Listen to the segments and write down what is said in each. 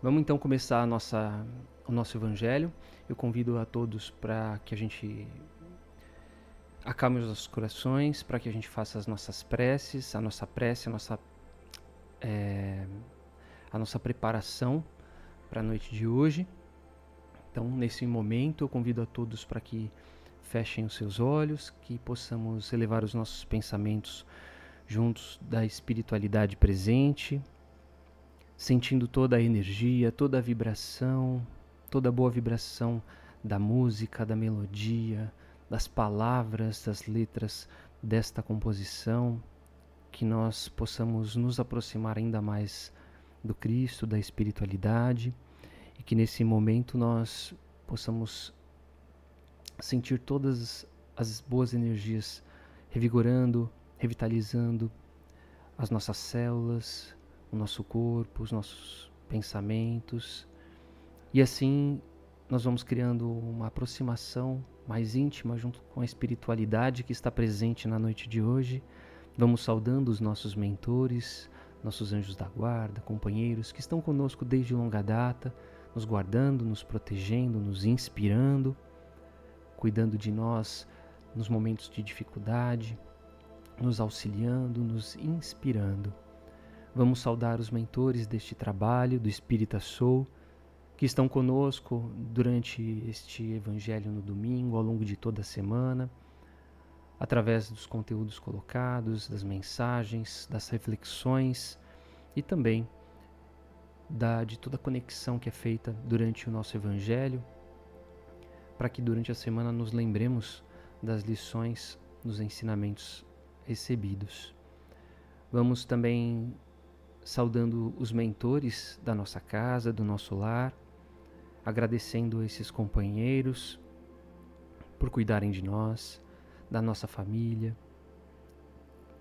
Vamos então começar o nosso evangelho. Eu convido a todos para que a gente acalme os nossos corações, para que a gente faça as nossas preces, a nossa prece, a nossa preparação para a noite de hoje. Então, nesse momento, eu convido a todos para que fechem os seus olhos, que possamos elevar os nossos pensamentos juntos da espiritualidade presente, sentindo toda a energia, toda a vibração, toda a boa vibração da música, da melodia, das palavras, das letras desta composição, que nós possamos nos aproximar ainda mais do Cristo, da espiritualidade, e que nesse momento nós possamos sentir todas as boas energias revigorando, revitalizando as nossas células, o nosso corpo, os nossos pensamentos. E assim nós vamos criando uma aproximação mais íntima junto com a espiritualidade que está presente na noite de hoje. Vamos saudando os nossos mentores, nossos anjos da guarda, companheiros que estão conosco desde longa data, nos guardando, nos protegendo, nos inspirando, cuidando de nós nos momentos de dificuldade, nos auxiliando, nos inspirando. Vamos saudar os mentores deste trabalho, do Espírita Soul, que estão conosco durante este Evangelho no domingo, ao longo de toda a semana, através dos conteúdos colocados, das mensagens, das reflexões e também de toda a conexão que é feita durante o nosso Evangelho, para que durante a semana nos lembremos das lições, dos ensinamentos recebidos. Vamos também saudando os mentores da nossa casa, do nosso lar, agradecendo esses companheiros por cuidarem de nós, da nossa família,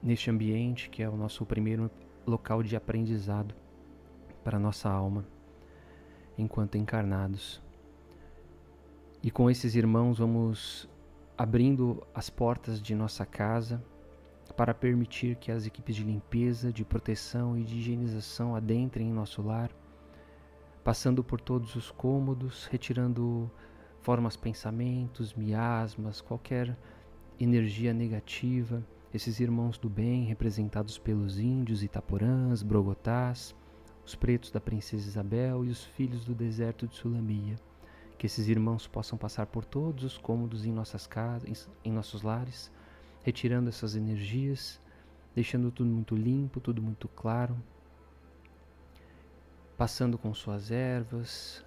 neste ambiente que é o nosso primeiro local de aprendizado para a nossa alma, enquanto encarnados. E com esses irmãos vamos abrindo as portas de nossa casa para permitir que as equipes de limpeza, de proteção e de higienização adentrem em nosso lar, passando por todos os cômodos, retirando formas, pensamentos, miasmas, qualquer energia negativa. Esses irmãos do bem, representados pelos índios, itaporãs, brogotás, os pretos da princesa Isabel e os filhos do deserto de Sulamia. Que esses irmãos possam passar por todos os cômodos em nossas casas, em nossos lares, retirando essas energias, deixando tudo muito limpo, tudo muito claro, passando com suas ervas,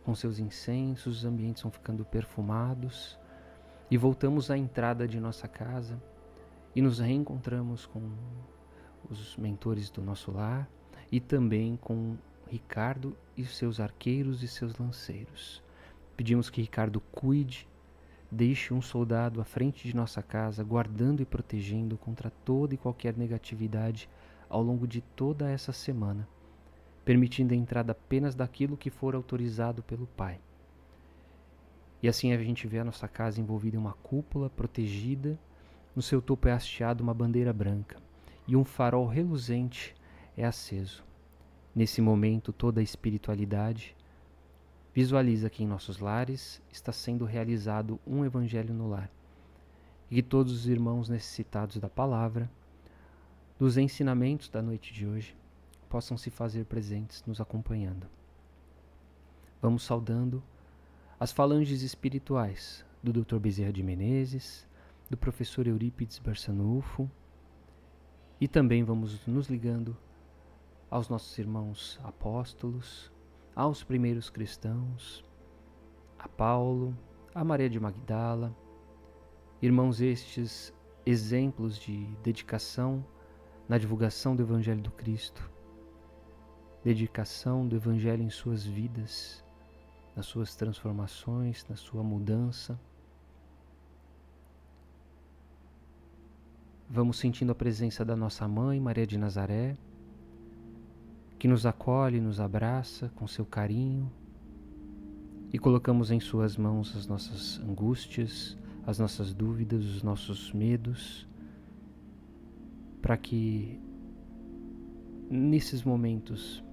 com seus incensos, os ambientes vão ficando perfumados e voltamos à entrada de nossa casa e nos reencontramos com os mentores do nosso lar e também com Ricardo e seus arqueiros e seus lanceiros. Pedimos que Ricardo cuide, deixe um soldado à frente de nossa casa, guardando e protegendo contra toda e qualquer negatividade ao longo de toda essa semana, permitindo a entrada apenas daquilo que for autorizado pelo Pai. E assim a gente vê a nossa casa envolvida em uma cúpula protegida, no seu topo é hasteada uma bandeira branca e um farol reluzente é aceso. Nesse momento, toda a espiritualidade visualiza que em nossos lares está sendo realizado um evangelho no lar e que todos os irmãos necessitados da palavra, dos ensinamentos da noite de hoje, possam se fazer presentes nos acompanhando. Vamos saudando as falanges espirituais do Dr. Bezerra de Menezes, do professor Eurípides Barçanufo e também vamos nos ligando aos nossos irmãos apóstolos, aos primeiros cristãos, a Paulo, a Maria de Magdala, irmãos estes exemplos de dedicação na divulgação do Evangelho do Cristo, dedicação do Evangelho em suas vidas, nas suas transformações, na sua mudança. Vamos sentindo a presença da nossa mãe, Maria de Nazaré, que nos acolhe, nos abraça com seu carinho e colocamos em suas mãos as nossas angústias, as nossas dúvidas, os nossos medos, para que nesses momentos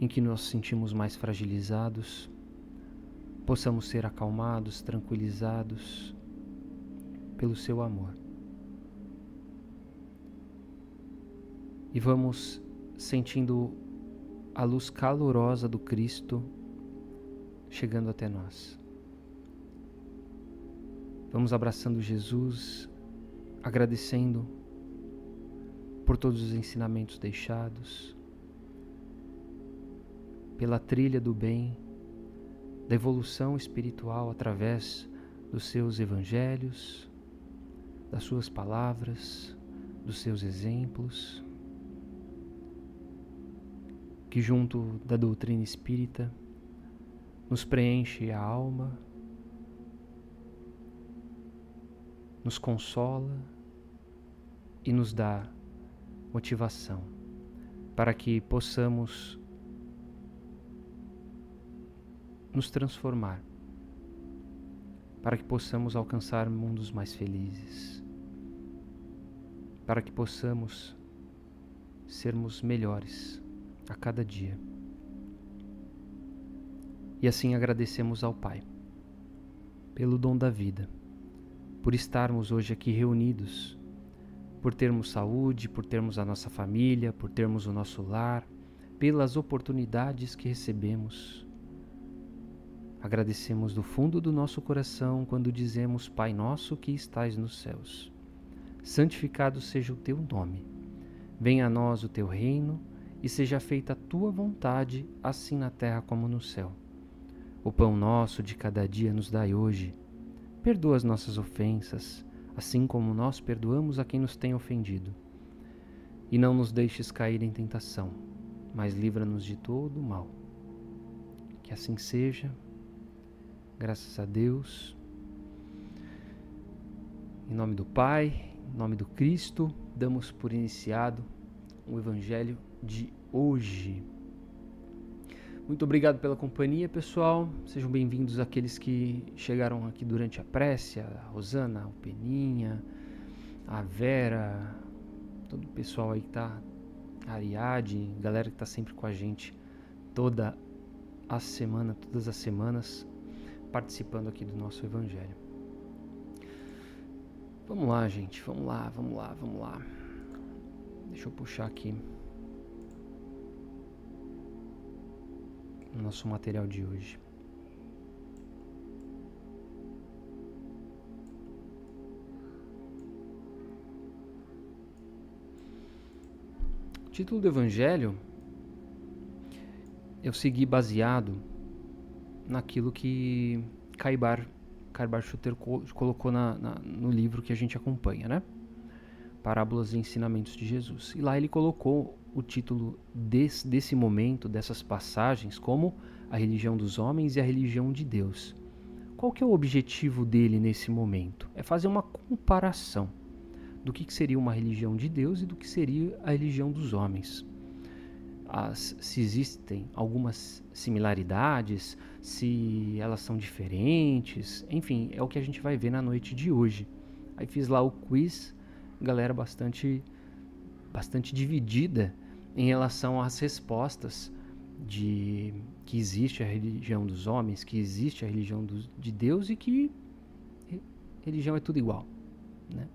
em que nos sentimos mais fragilizados, possamos ser acalmados, tranquilizados pelo seu amor. E vamos sentindo a luz calorosa do Cristo chegando até nós. Vamos abraçando Jesus, agradecendo por todos os ensinamentos deixados, pela trilha do bem, da evolução espiritual através dos seus evangelhos, das suas palavras, dos seus exemplos, que junto da doutrina espírita nos preenche a alma, nos consola e nos dá motivação para que possamos nos transformar, para que possamos alcançar mundos mais felizes, para que possamos sermos melhores a cada dia. E assim agradecemos ao Pai pelo dom da vida, por estarmos hoje aqui reunidos, por termos saúde, por termos a nossa família, por termos o nosso lar, pelas oportunidades que recebemos. Agradecemos do fundo do nosso coração quando dizemos: Pai nosso que estais nos céus, santificado seja o teu nome. Venha a nós o teu reino e seja feita a tua vontade, assim na terra como no céu. O pão nosso de cada dia nos dai hoje. Perdoa as nossas ofensas, assim como nós perdoamos a quem nos tem ofendido. E não nos deixes cair em tentação, mas livra-nos de todo o mal. Que assim seja. Graças a Deus. Em nome do Pai, em nome do Cristo, damos por iniciado o Evangelho de hoje. Muito obrigado pela companhia, pessoal. Sejam bem-vindos aqueles que chegaram aqui durante a prece, a Rosana, o Peninha, a Vera, todo o pessoal aí que tá, a Ariadne, galera que tá sempre com a gente todas as semanas, participando aqui do nosso Evangelho. Vamos lá, gente, vamos lá. Deixa eu puxar aqui o nosso material de hoje. O título do Evangelho eu segui baseado naquilo que Kaibar Schutter colocou no livro que a gente acompanha, né? Parábolas e Ensinamentos de Jesus. E lá ele colocou o título desse momento, dessas passagens, como a religião dos homens e a religião de Deus. Qual que é o objetivo dele nesse momento? É fazer uma comparação do que seria uma religião de Deus e do que seria a religião dos homens. Se existem algumas similaridades, se elas são diferentes, enfim, é o que a gente vai ver na noite de hoje. Aí fiz lá o quiz, galera bastante dividida em relação às respostas de que existe a religião dos homens, que existe a religião de Deus e que religião é tudo igual, né?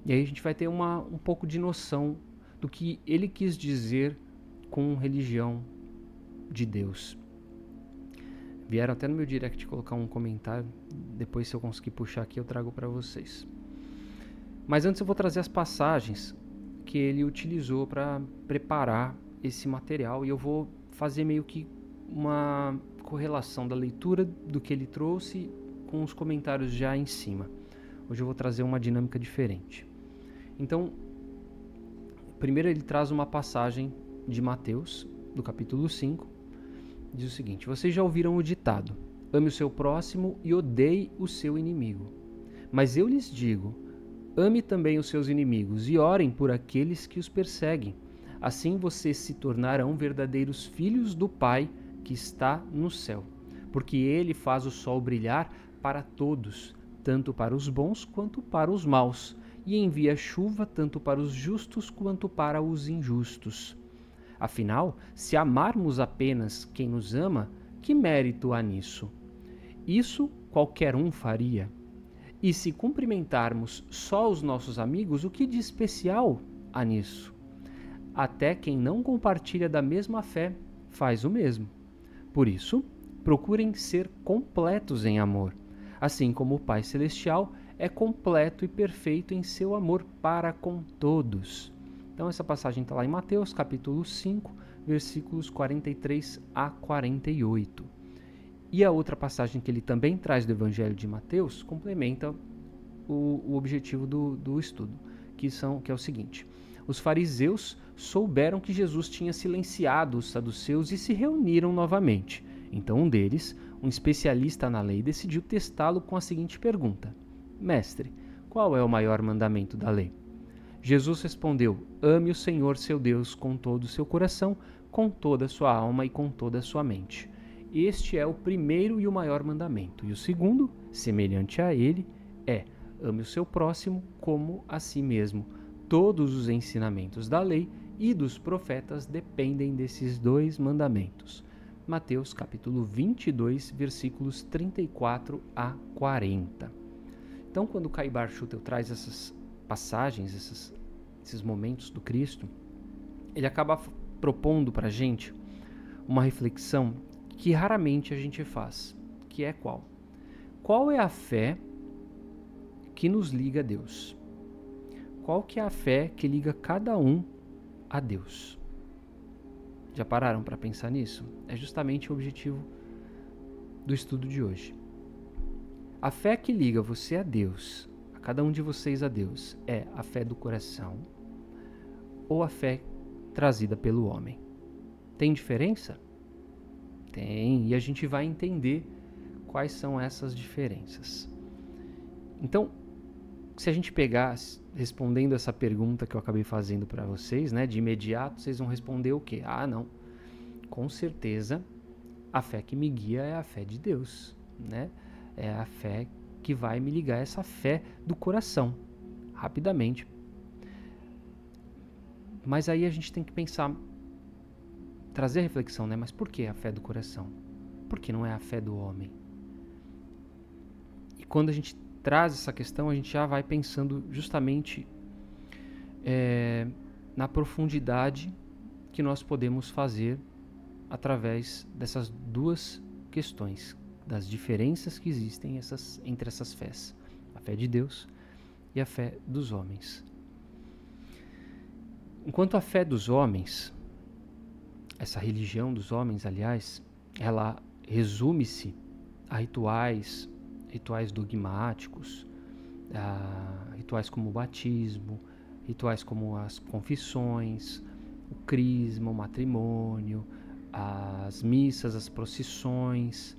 E aí a gente vai ter um pouco de noção do que ele quis dizer com religião de Deus. Vieram até no meu direct colocar um comentário, depois se eu conseguir puxar aqui eu trago para vocês. Mas antes eu vou trazer as passagens que ele utilizou para preparar esse material e eu vou fazer meio que uma correlação da leitura do que ele trouxe com os comentários já em cima. Hoje eu vou trazer uma dinâmica diferente. Então, primeiro ele traz uma passagem de Mateus, do capítulo 5, diz o seguinte: vocês já ouviram o ditado, ame o seu próximo e odeie o seu inimigo. Mas eu lhes digo, ame também os seus inimigos e orem por aqueles que os perseguem. Assim vocês se tornarão verdadeiros filhos do Pai que está no céu, porque ele faz o sol brilhar para todos, tanto para os bons quanto para os maus, e envia chuva tanto para os justos quanto para os injustos. Afinal, se amarmos apenas quem nos ama, que mérito há nisso? Isso qualquer um faria. E se cumprimentarmos só os nossos amigos, o que de especial há nisso? Até quem não compartilha da mesma fé faz o mesmo. Por isso, procurem ser completos em amor, assim como o Pai Celestial é completo e perfeito em seu amor para com todos. Então essa passagem está lá em Mateus, capítulo 5, versículos 43 a 48. E a outra passagem que ele também traz do Evangelho de Mateus complementa o objetivo do estudo, que é o seguinte: os fariseus souberam que Jesus tinha silenciado os saduceus e se reuniram novamente. Então um deles, um especialista na lei, decidiu testá-lo com a seguinte pergunta: Mestre, qual é o maior mandamento da lei? Jesus respondeu: ame o Senhor seu Deus com todo o seu coração, com toda a sua alma e com toda a sua mente. Este é o primeiro e o maior mandamento. E o segundo, semelhante a ele, é: ame o seu próximo como a si mesmo. Todos os ensinamentos da lei e dos profetas dependem desses dois mandamentos. Mateus capítulo 22, versículos 34 a 40. Então, quando o Caibar Schutel traz essas passagens, esses momentos do Cristo, ele acaba propondo para a gente uma reflexão que raramente a gente faz, que é qual? Qual é a fé que nos liga a Deus? Qual que é a fé que liga cada um a Deus? Já pararam para pensar nisso? É justamente o objetivo do estudo de hoje. A fé que liga você a Deus, a cada um de vocês a Deus, é a fé do coração ou a fé trazida pelo homem? Tem diferença? Tem, e a gente vai entender quais são essas diferenças. Então, se a gente pegar, respondendo essa pergunta que eu acabei fazendo para vocês, né, de imediato, vocês vão responder o quê? Ah, não, com certeza a fé que me guia é a fé de Deus, né? É a fé que vai me ligar, essa fé do coração, rapidamente. Mas aí a gente tem que pensar, trazer a reflexão, né? Mas por que a fé do coração? Por que não é a fé do homem? E quando a gente traz essa questão, a gente já vai pensando justamente na profundidade que nós podemos fazer através dessas duas questões, das diferenças que existem entre essas fés, a fé de Deus e a fé dos homens. Enquanto a fé dos homens, essa religião dos homens, aliás, ela resume-se a rituais dogmáticos, rituais como o batismo, rituais como as confissões, o crisma, o matrimônio, as missas, as procissões,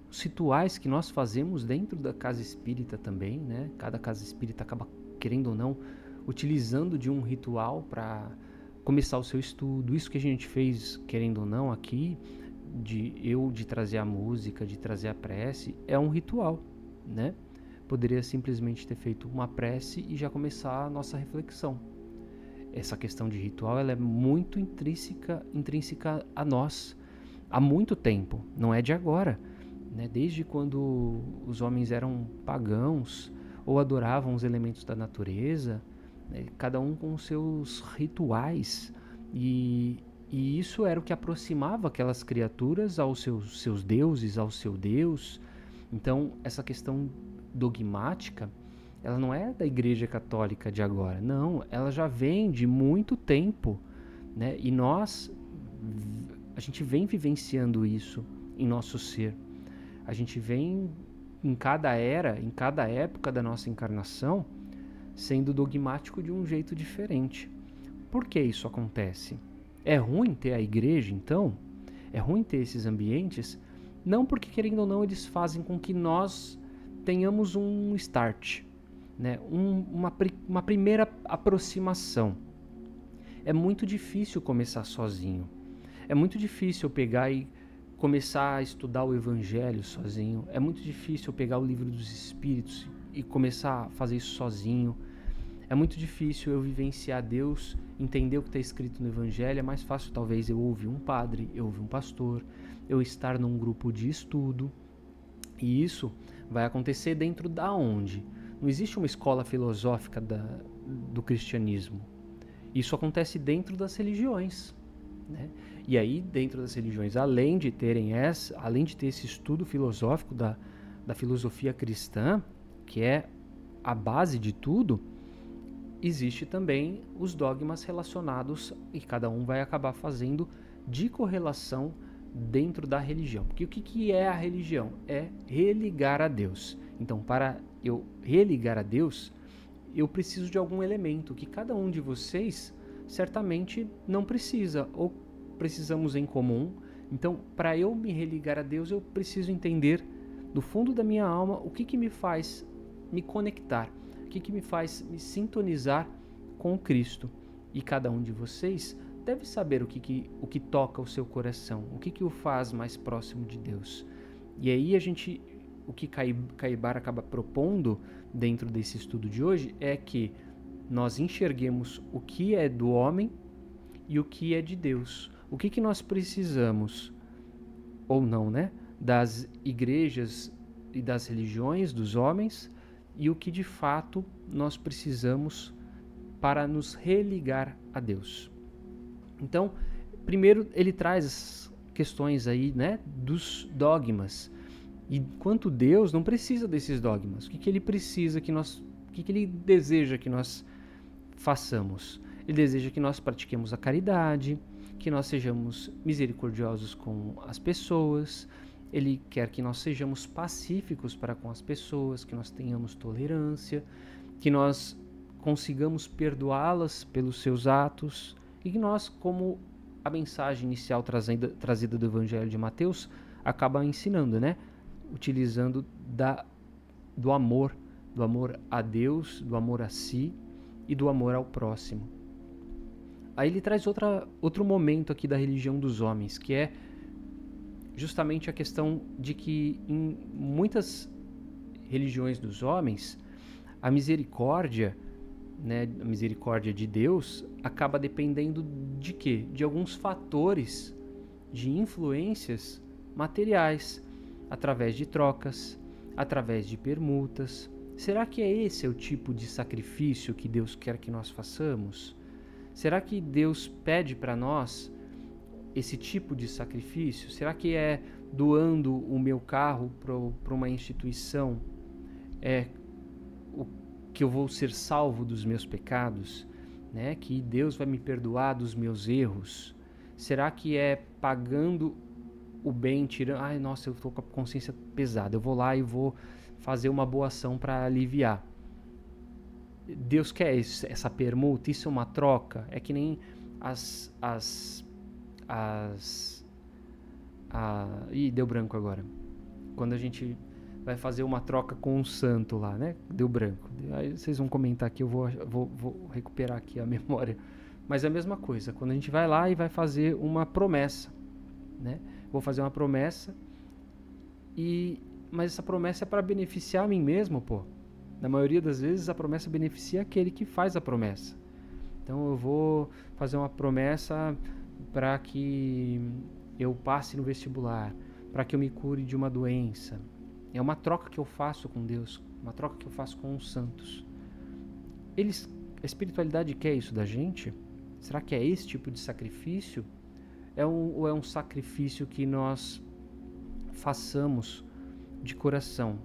os rituais que nós fazemos dentro da casa espírita também, né? Cada casa espírita acaba, querendo ou não, utilizando de um ritual para começar o seu estudo. Isso que a gente fez, querendo ou não, aqui, de trazer a música, de trazer a prece, é um ritual, né? Poderia simplesmente ter feito uma prece e já começar a nossa reflexão. Essa questão de ritual, ela é muito intrínseca a nós, há muito tempo, não é de agora, né? Desde quando os homens eram pagãos ou adoravam os elementos da natureza, né? Cada um com os seus rituais, e isso era o que aproximava aquelas criaturas aos seus deuses, ao seu Deus. Então, essa questão dogmática, ela não é da Igreja Católica de agora, não, ela já vem de muito tempo, né? E a gente vem vivenciando isso em nosso ser. A gente vem, em cada era, em cada época da nossa encarnação, sendo dogmático de um jeito diferente. Por que isso acontece? É ruim ter a igreja, então? É ruim ter esses ambientes? Não, porque, querendo ou não, eles fazem com que nós tenhamos um start, né? Uma primeira aproximação. É muito difícil começar sozinho. É muito difícil eu pegar e começar a estudar o Evangelho sozinho. É muito difícil eu pegar o Livro dos Espíritos e começar a fazer isso sozinho. É muito difícil eu vivenciar Deus, entender o que está escrito no Evangelho. É mais fácil talvez eu ouvir um padre, eu ouvir um pastor, eu estar num grupo de estudo. E isso vai acontecer dentro da onde? Não existe uma escola filosófica do cristianismo. Isso acontece dentro das religiões, né? E aí, dentro das religiões, além de ter esse estudo filosófico da filosofia cristã, que é a base de tudo, existe também os dogmas relacionados, e cada um vai acabar fazendo de correlação dentro da religião. Porque o que é a religião? É religar a Deus. Então, para eu religar a Deus, eu preciso de algum elemento que cada um de vocês certamente não precisa, ou precisamos em comum. Então, para eu me religar a Deus, eu preciso entender do fundo da minha alma o que me faz me conectar, o que me faz me sintonizar com o Cristo. E cada um de vocês deve saber o que toca o seu coração, o que o faz mais próximo de Deus. E aí o que Caibar acaba propondo dentro desse estudo de hoje é que nós enxerguemos o que é do homem e o que é de Deus. O que nós precisamos, ou não, né, das igrejas e das religiões dos homens, e o que de fato nós precisamos para nos religar a Deus. Então, primeiro ele traz as questões aí, né, dos dogmas. E quanto Deus não precisa desses dogmas. O que ele precisa o que ele deseja que nós façamos? Ele deseja que nós pratiquemos a caridade, que nós sejamos misericordiosos com as pessoas. Ele quer que nós sejamos pacíficos para com as pessoas, que nós tenhamos tolerância, que nós consigamos perdoá-las pelos seus atos, e que nós, como a mensagem inicial trazida do Evangelho de Mateus acaba ensinando, né? Utilizando do amor a Deus, do amor a si e do amor ao próximo. Aí ele traz outro momento aqui da religião dos homens, que é justamente a questão de que em muitas religiões dos homens, a misericórdia, né, a misericórdia de Deus acaba dependendo de quê? De alguns fatores, de influências materiais, através de trocas, através de permutas. Será que esse é o tipo de sacrifício que Deus quer que nós façamos? Será que Deus pede para nós esse tipo de sacrifício? Será que é doando o meu carro para uma instituição que eu vou ser salvo dos meus pecados, né? Que Deus vai me perdoar dos meus erros? Será que é pagando o bem, tirando... Ai, nossa, eu estou com a consciência pesada, eu vou lá e vou fazer uma boa ação para aliviar. Deus quer essa permuta, isso é uma troca. É que nem Ih, deu branco agora. Quando a gente vai fazer uma troca com um santo lá, né? Deu branco. Aí vocês vão comentar aqui, eu vou recuperar aqui a memória. Mas é a mesma coisa, quando a gente vai lá e vai fazer uma promessa, né? Vou fazer uma promessa, mas essa promessa é para beneficiar a mim mesmo, pô. Na maioria das vezes a promessa beneficia aquele que faz a promessa. Então eu vou fazer uma promessa para que eu passe no vestibular, para que eu me cure de uma doença. É uma troca que eu faço com Deus, uma troca que eu faço com os santos. A espiritualidade quer isso da gente? Será que é esse tipo de sacrifício? Ou é um sacrifício que nós façamos de coração,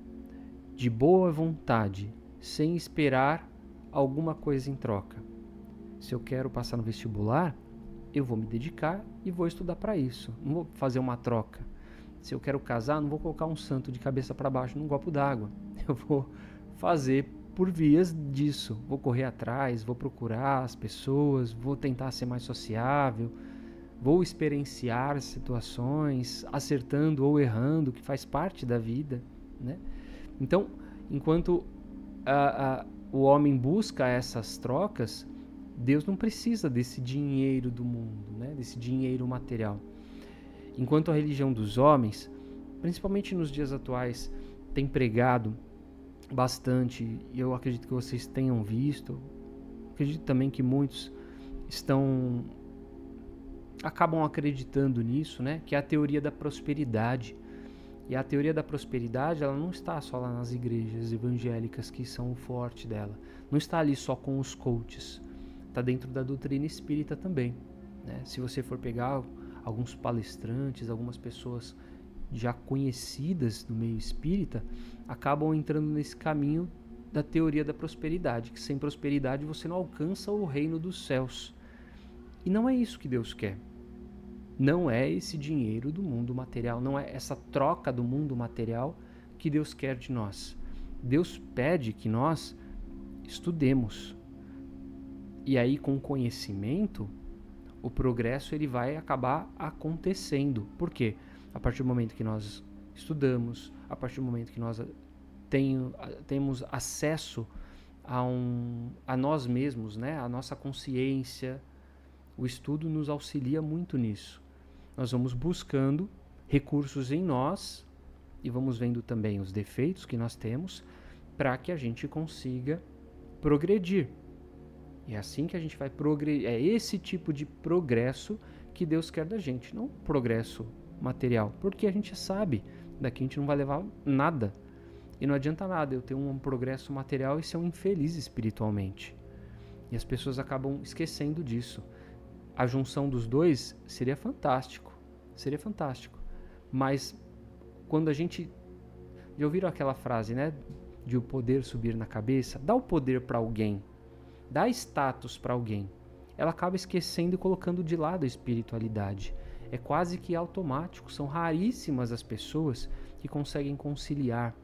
de boa vontade, sem esperar alguma coisa em troca? Se eu quero passar no vestibular, eu vou me dedicar e vou estudar para isso. Não vou fazer uma troca. Se eu quero casar, não vou colocar um santo de cabeça para baixo num copo d'água. Eu vou fazer por vias disso. Vou correr atrás, vou procurar as pessoas, vou tentar ser mais sociável, vou experienciar situações, acertando ou errando, que faz parte da vida, né? Então, enquanto o homem busca essas trocas, Deus não precisa desse dinheiro do mundo, né? Desse dinheiro material. Enquanto a religião dos homens, principalmente nos dias atuais, tem pregado bastante, e eu acredito que vocês tenham visto, acredito também que muitos acabam acreditando nisso, né? Que é a teoria da prosperidade. E a teoria da prosperidade, ela não está só lá nas igrejas evangélicas, que são o forte dela. Não está ali só com os coaches. Está dentro da doutrina espírita também, né? Se você for pegar alguns palestrantes, algumas pessoas já conhecidas do meio espírita, acabam entrando nesse caminho da teoria da prosperidade, que sem prosperidade você não alcança o reino dos céus. E não é isso que Deus quer. Não é esse dinheiro do mundo material, não é essa troca do mundo material que Deus quer de nós. Deus pede que nós estudemos. E aí, com conhecimento, o progresso ele vai acabar acontecendo. Por quê? A partir do momento que nós estudamos, a partir do momento que nós temos acesso a nós mesmos, né? A nossa consciência, o estudo nos auxilia muito nisso. Nós vamos buscando recursos em nós e vamos vendo também os defeitos que nós temos para que a gente consiga progredir. E é assim que a gente vai progredir. É esse tipo de progresso que Deus quer da gente, não progresso material, porque a gente sabe daqui a gente não vai levar nada. E não adianta nada eu ter um progresso material e ser um infeliz espiritualmente. E as pessoas acabam esquecendo disso. A junção dos dois seria fantástico. Seria fantástico. Mas quando a gente... Já ouviram aquela frase, né? De o poder subir na cabeça? Dá o poder para alguém. Dá status para alguém. Ela acaba esquecendo e colocando de lado a espiritualidade. É quase que automático. São raríssimas as pessoas que conseguem conciliar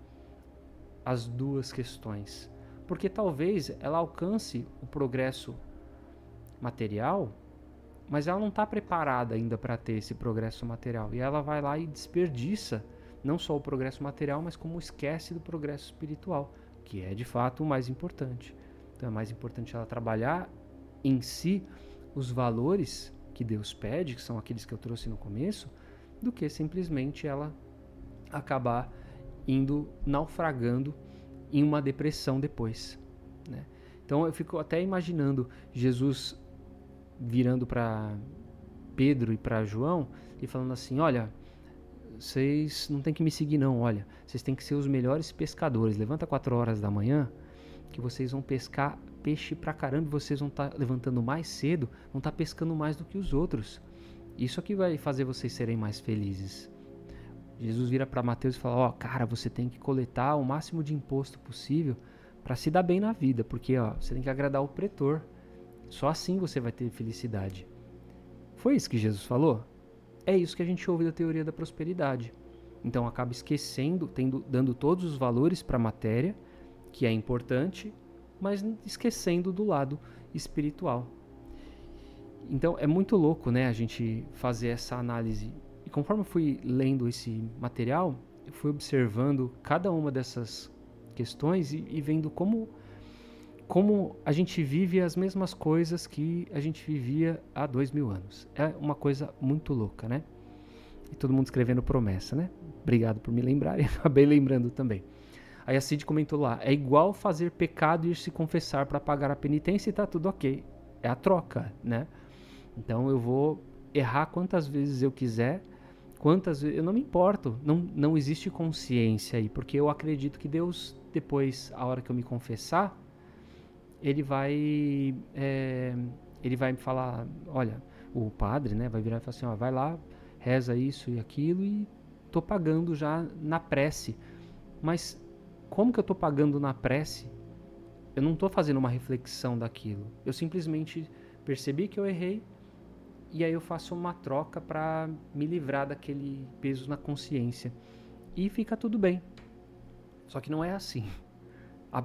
as duas questões. Porque talvez ela alcance o progresso material, mas ela não está preparada ainda para ter esse progresso material. E ela vai lá e desperdiça não só o progresso material, mas como esquece do progresso espiritual, que é de fato o mais importante. Então é mais importante ela trabalhar em si os valores que Deus pede, que são aqueles que eu trouxe no começo, do que simplesmente ela acabar naufragando em uma depressão depois, né? Então eu fico até imaginando Jesus virando para Pedro e para João e falando assim: olha, vocês não tem que me seguir não, olha, vocês têm que ser os melhores pescadores. Levanta 4 horas da manhã que vocês vão pescar peixe pra caramba, vocês vão estar levantando mais cedo, vão estar pescando mais do que os outros. Isso aqui vai fazer vocês serem mais felizes. Jesus vira para Mateus e fala: ó, cara, você tem que coletar o máximo de imposto possível para se dar bem na vida, porque ó, você tem que agradar o pretor. Só assim você vai ter felicidade. Foi isso que Jesus falou? É isso que a gente ouve da teoria da prosperidade. Então acaba esquecendo, dando todos os valores para a matéria, que é importante, mas esquecendo do lado espiritual. Então é muito louco, né, a gente fazer essa análise. E conforme eu fui lendo esse material, eu fui observando cada uma dessas questões e vendo como a gente vive as mesmas coisas que a gente vivia há 2000 anos. É uma coisa muito louca, né? E todo mundo escrevendo promessa, né? Obrigado por me lembrar e acabei lembrando também. Aí a Cid comentou lá: é igual fazer pecado e ir se confessar para pagar a penitência e tá tudo ok. É a troca, né? Então eu vou errar quantas vezes eu quiser, eu não me importo. Não existe consciência aí, porque eu acredito que Deus, depois, a hora que eu me confessar, ele vai me falar: olha, o padre, né, vai virar e falar assim: ó, vai lá, reza isso e aquilo e tô pagando já na prece. Mas como que eu tô pagando na prece? Eu não tô fazendo uma reflexão daquilo. Eu simplesmente percebi que eu errei e aí eu faço uma troca para me livrar daquele peso na consciência. E fica tudo bem. Só que não é assim.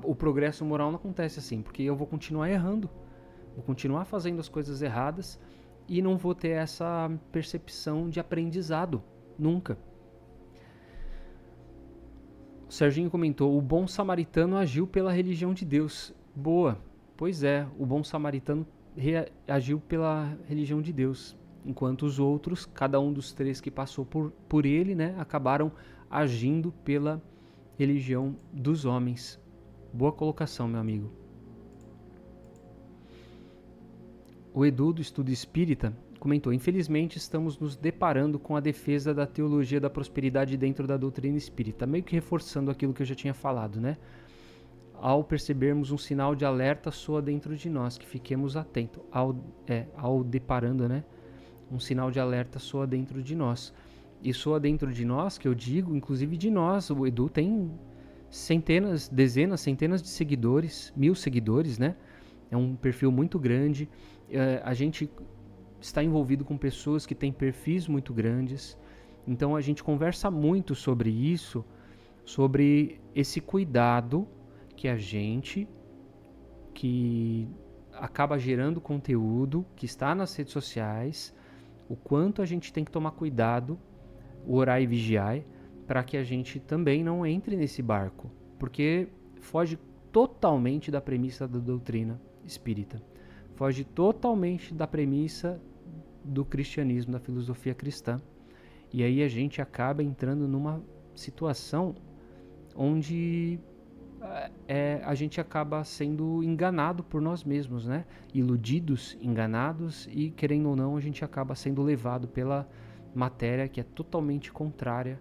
O progresso moral não acontece assim, porque eu vou continuar errando, vou continuar fazendo as coisas erradas e não vou ter essa percepção de aprendizado, nunca. O Serginho comentou: o bom samaritano agiu pela religião de Deus. Boa, pois é, o bom samaritano agiu pela religião de Deus, enquanto os outros, cada um dos 3 que passou por ele, né, acabaram agindo pela religião dos homens. Boa colocação, meu amigo. O Edu, do Estudo Espírita, comentou: infelizmente estamos nos deparando com a defesa da teologia da prosperidade dentro da doutrina espírita, meio que reforçando aquilo que eu já tinha falado, né? Ao percebermos um sinal de alerta soa dentro de nós, que fiquemos atentos. Ao deparando, né? Um sinal de alerta soa dentro de nós. E soa dentro de nós, que eu digo, inclusive de nós. O Edu tem centenas de seguidores, 1000 seguidores, né? É um perfil muito grande. A gente está envolvido com pessoas que têm perfis muito grandes. Então a gente conversa muito sobre isso, sobre esse cuidado que a gente, que acaba gerando conteúdo, que está nas redes sociais, o quanto a gente tem que tomar cuidado, orar e vigiar, para que a gente também não entre nesse barco, porque foge totalmente da premissa da doutrina espírita, foge totalmente da premissa do cristianismo, da filosofia cristã, e aí a gente acaba entrando numa situação onde a gente acaba sendo enganado por nós mesmos, né? Iludidos, enganados, e querendo ou não a gente acaba sendo levado pela matéria que é totalmente contrária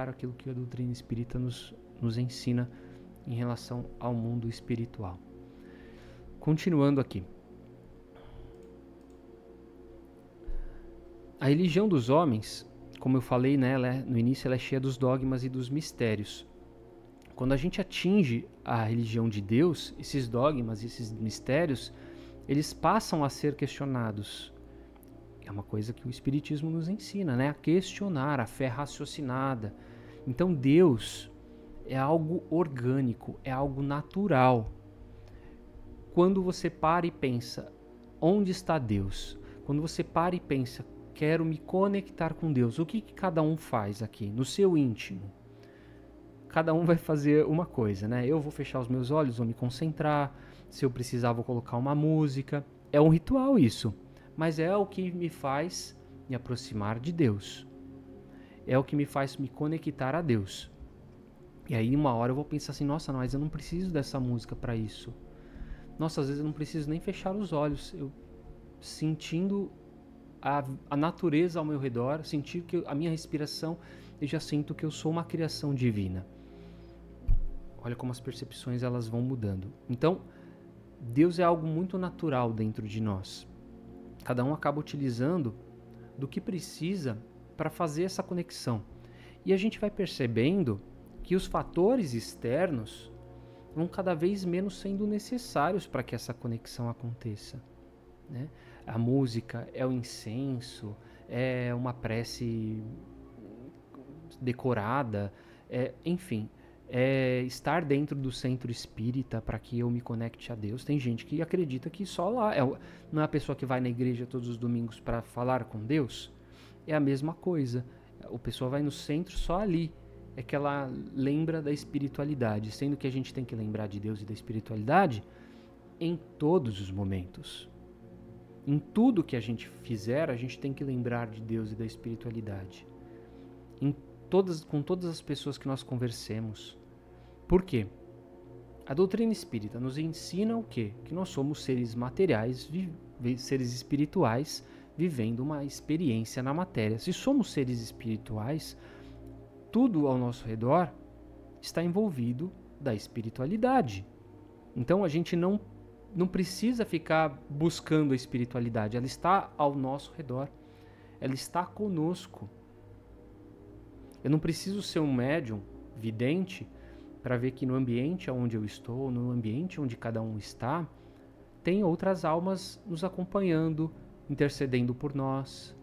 àquilo que a doutrina espírita nos ensina em relação ao mundo espiritual. Continuando aqui. A religião dos homens, como eu falei, né, no início, ela é cheia dos dogmas e dos mistérios. Quando a gente atinge a religião de Deus, esses dogmas, esses mistérios, eles passam a ser questionados. É uma coisa que o Espiritismo nos ensina, né? A questionar, a fé raciocinada. Então Deus é algo orgânico, é algo natural. Quando você para e pensa, onde está Deus? Quando você para e pensa, quero me conectar com Deus, o que cada um faz aqui, no seu íntimo? Cada um vai fazer uma coisa, né? Eu vou fechar os meus olhos, vou me concentrar. Se eu precisar, vou colocar uma música. É um ritual isso, mas é o que me faz me aproximar de Deus. É o que me faz me conectar a Deus. E aí, uma hora eu vou pensar assim, nossa, mas eu não preciso dessa música para isso. Nossa, às vezes eu não preciso nem fechar os olhos. Eu sentindo a natureza ao meu redor, sentir que a minha respiração, eu já sinto que eu sou uma criação divina. Olha como as percepções elas vão mudando. Então, Deus é algo muito natural dentro de nós. Cada um acaba utilizando do que precisa para fazer essa conexão. E a gente vai percebendo que os fatores externos vão cada vez menos sendo necessários para que essa conexão aconteça, né? A música é o incenso, é uma prece decorada, enfim, estar dentro do centro espírita para que eu me conecte a Deus. Tem gente que acredita que só lá, não é a pessoa que vai na igreja todos os domingos para falar com Deus? É a mesma coisa, a pessoa vai no centro só ali, é que ela lembra da espiritualidade, sendo que a gente tem que lembrar de Deus e da espiritualidade em todos os momentos. Em tudo que a gente fizer, a gente tem que lembrar de Deus e da espiritualidade. Com todas as pessoas que nós conversemos. Por quê? A doutrina espírita nos ensina o quê? Que nós somos seres materiais, seres espirituais, vivendo uma experiência na matéria. Se somos seres espirituais, tudo ao nosso redor está envolvido da espiritualidade. Então a gente não precisa ficar buscando a espiritualidade, ela está ao nosso redor, ela está conosco. Eu não preciso ser um médium vidente para ver que no ambiente onde eu estou, no ambiente onde cada um está, tem outras almas nos acompanhando, intercedendo por nós.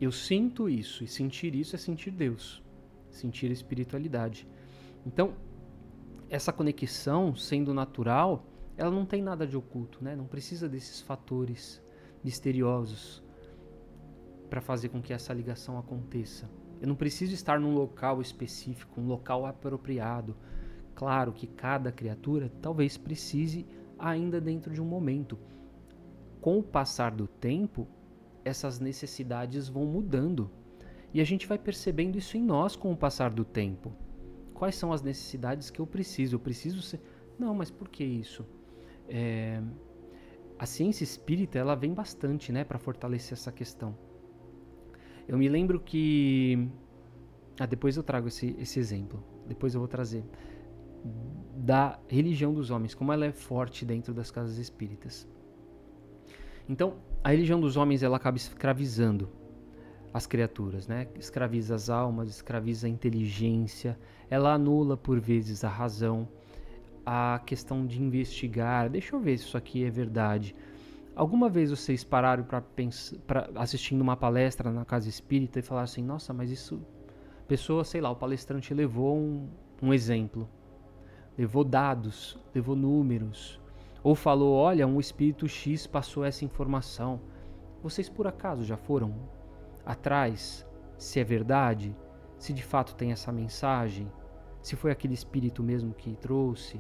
Eu sinto isso, e sentir isso é sentir Deus, sentir a espiritualidade. Então, essa conexão, sendo natural, ela não tem nada de oculto, né? Não precisa desses fatores misteriosos para fazer com que essa ligação aconteça. Eu não preciso estar num local específico, um local apropriado. Claro que cada criatura talvez precise ainda dentro de um momento. Com o passar do tempo, essas necessidades vão mudando. E a gente vai percebendo isso em nós com o passar do tempo. Quais são as necessidades que eu preciso? Eu preciso ser... Não, mas por que isso? A ciência espírita, ela vem bastante, né, para fortalecer essa questão. Eu me lembro que... depois eu trago esse exemplo. Depois eu vou trazer da religião dos homens, como ela é forte dentro das casas espíritas. Então, a religião dos homens, ela acaba escravizando as criaturas, né? Escraviza as almas, escraviza a inteligência, ela anula por vezes a razão, a questão de investigar. Deixa eu ver se isso aqui é verdade. Alguma vez vocês pararam para assistindo uma palestra na casa espírita e falaram assim: nossa, mas isso... Pessoa, sei lá, o palestrante levou um exemplo, levou dados, levou números, ou falou: olha, um espírito X passou essa informação. Vocês por acaso já foram atrás se é verdade? Se de fato tem essa mensagem? Se foi aquele espírito mesmo que trouxe?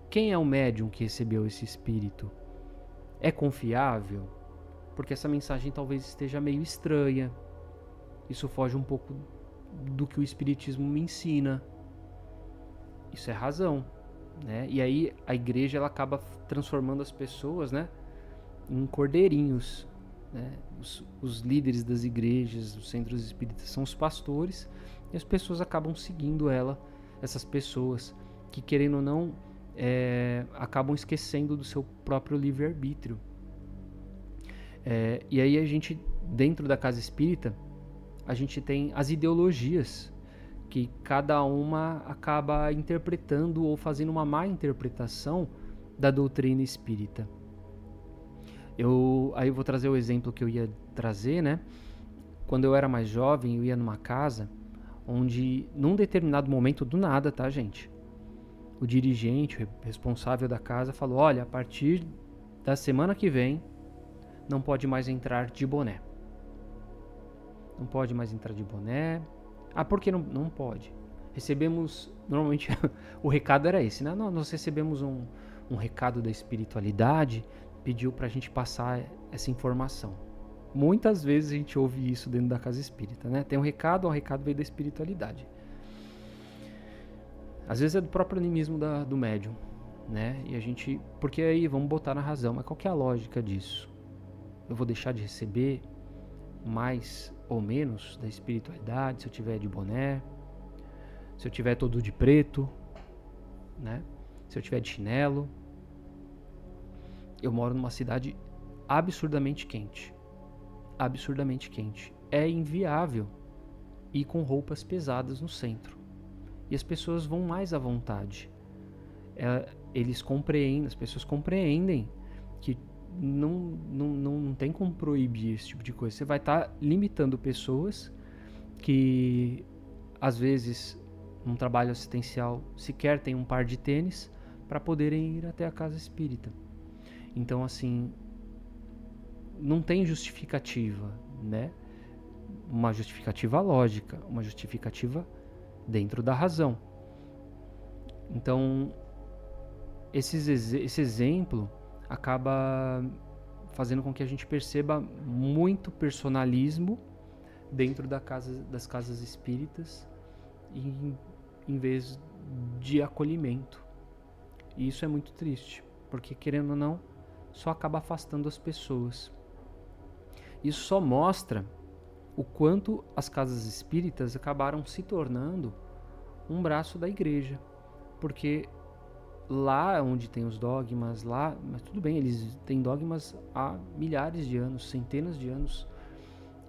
Quem é o médium que recebeu esse espírito? É confiável? Porque essa mensagem talvez esteja meio estranha. Isso foge um pouco do que o espiritismo me ensina. Isso é razão, né? E aí a igreja, ela acaba transformando as pessoas, né, em cordeirinhos, né? Os líderes das igrejas, os centros espíritas, são os pastores, e as pessoas acabam seguindo essas pessoas que, querendo ou não, acabam esquecendo do seu próprio livre-arbítrio. E aí a gente, dentro da casa espírita, a gente tem as ideologias, que cada uma acaba interpretando ou fazendo uma má interpretação da doutrina espírita. Aí eu vou trazer o exemplo que eu ia trazer, né? Quando eu era mais jovem, eu ia numa casa onde, num determinado momento, do nada, tá, gente? O dirigente, o responsável da casa, falou: olha, a partir da semana que vem, não pode mais entrar de boné. Não pode mais entrar de boné. Por que não pode? Recebemos, normalmente, o recado era esse, né? Nós recebemos um recado da espiritualidade, pediu pra gente passar essa informação. Muitas vezes a gente ouve isso dentro da casa espírita, né? Tem um recado, o recado veio da espiritualidade. Às vezes é do próprio animismo do médium, né? E a gente... Porque aí, vamos botar na razão, mas qual que é a lógica disso? Eu vou deixar de receber mais ou menos da espiritualidade se eu tiver de boné, se eu tiver todo de preto, né? Se eu tiver de chinelo. Eu moro numa cidade absurdamente quente. Absurdamente quente. É inviável ir com roupas pesadas no centro. E as pessoas vão mais à vontade. As pessoas compreendem que não tem como proibir esse tipo de coisa. Você vai estar limitando pessoas que, às vezes, num trabalho assistencial, sequer tem um par de tênis para poderem ir até a casa espírita. Então, assim, não tem justificativa, né? Uma justificativa lógica, uma justificativa dentro da razão. Então, esse exemplo acaba fazendo com que a gente perceba muito personalismo dentro das casas espíritas, em vez de acolhimento. E isso é muito triste, porque, querendo ou não, só acaba afastando as pessoas. Isso só mostra o quanto as casas espíritas acabaram se tornando um braço da igreja, porque lá onde tem os dogmas, mas tudo bem, eles têm dogmas há milhares de anos, centenas de anos,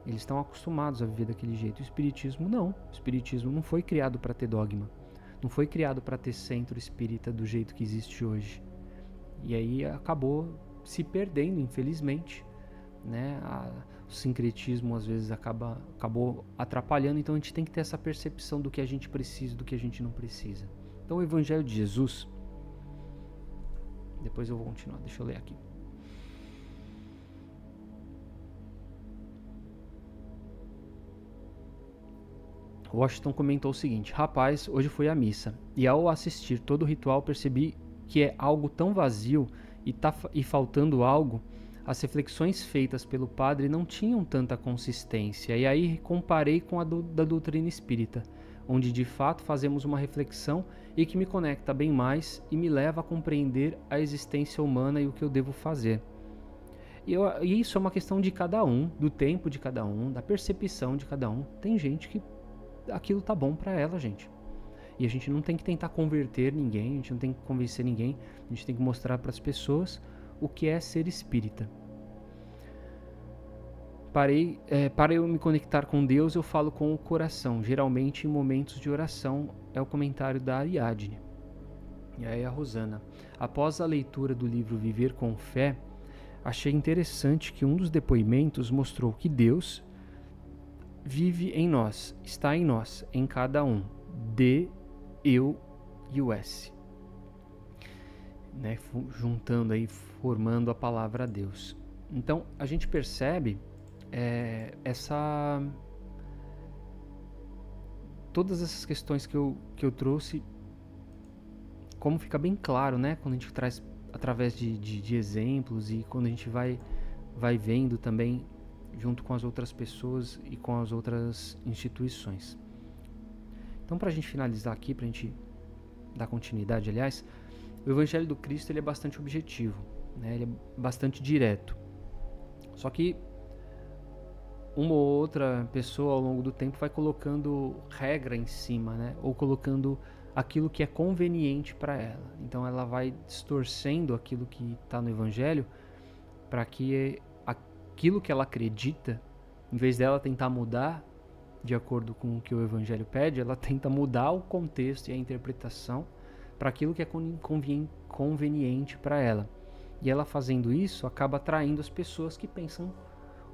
eles estão acostumados a viver daquele jeito. O espiritismo não. O espiritismo não foi criado para ter dogma, não foi criado para ter centro espírita do jeito que existe hoje. E aí acabou se perdendo, infelizmente, né? O sincretismo às vezes acabou atrapalhando. Então a gente tem que ter essa percepção do que a gente precisa, do que a gente não precisa. Então o Evangelho de Jesus, depois eu vou continuar, deixa eu ler aqui. Washington comentou o seguinte: rapaz, hoje fui à missa, e ao assistir todo o ritual percebi que é algo tão vazio e faltando algo. As reflexões feitas pelo padre não tinham tanta consistência, e aí comparei com a da doutrina espírita, onde de fato fazemos uma reflexão e que me conecta bem mais e me leva a compreender a existência humana e o que eu devo fazer. E isso é uma questão de cada um, do tempo de cada um, da percepção de cada um. Tem gente que aquilo tá bom para ela, gente. E a gente não tem que tentar converter ninguém, a gente não tem que convencer ninguém, a gente tem que mostrar para as pessoas o que é ser espírita. Para eu me conectar com Deus, eu falo com o coração, geralmente em momentos de oração, é o comentário da Ariadne. E aí a Rosana. Após a leitura do livro Viver com Fé, achei interessante que um dos depoimentos mostrou que Deus vive em nós, está em nós, em cada um. D, eu e o S. Né? Juntando aí, formando a palavra Deus. Então, a gente percebe todas essas questões que eu trouxe, como fica bem claro, né? Quando a gente traz através de exemplos e quando a gente vai vendo também junto com as outras pessoas e com as outras instituições. Então, para a gente finalizar aqui, para a gente dar continuidade, aliás, o Evangelho do Cristo ele é bastante objetivo, né? Ele é bastante direto. Só que uma ou outra pessoa ao longo do tempo vai colocando regra em cima, né? Ou colocando aquilo que é conveniente para ela. Então ela vai distorcendo aquilo que está no Evangelho para que aquilo que ela acredita, em vez dela tentar mudar de acordo com o que o Evangelho pede, ela tenta mudar o contexto e a interpretação para aquilo que é conveniente para ela. E ela fazendo isso acaba atraindo as pessoas que pensam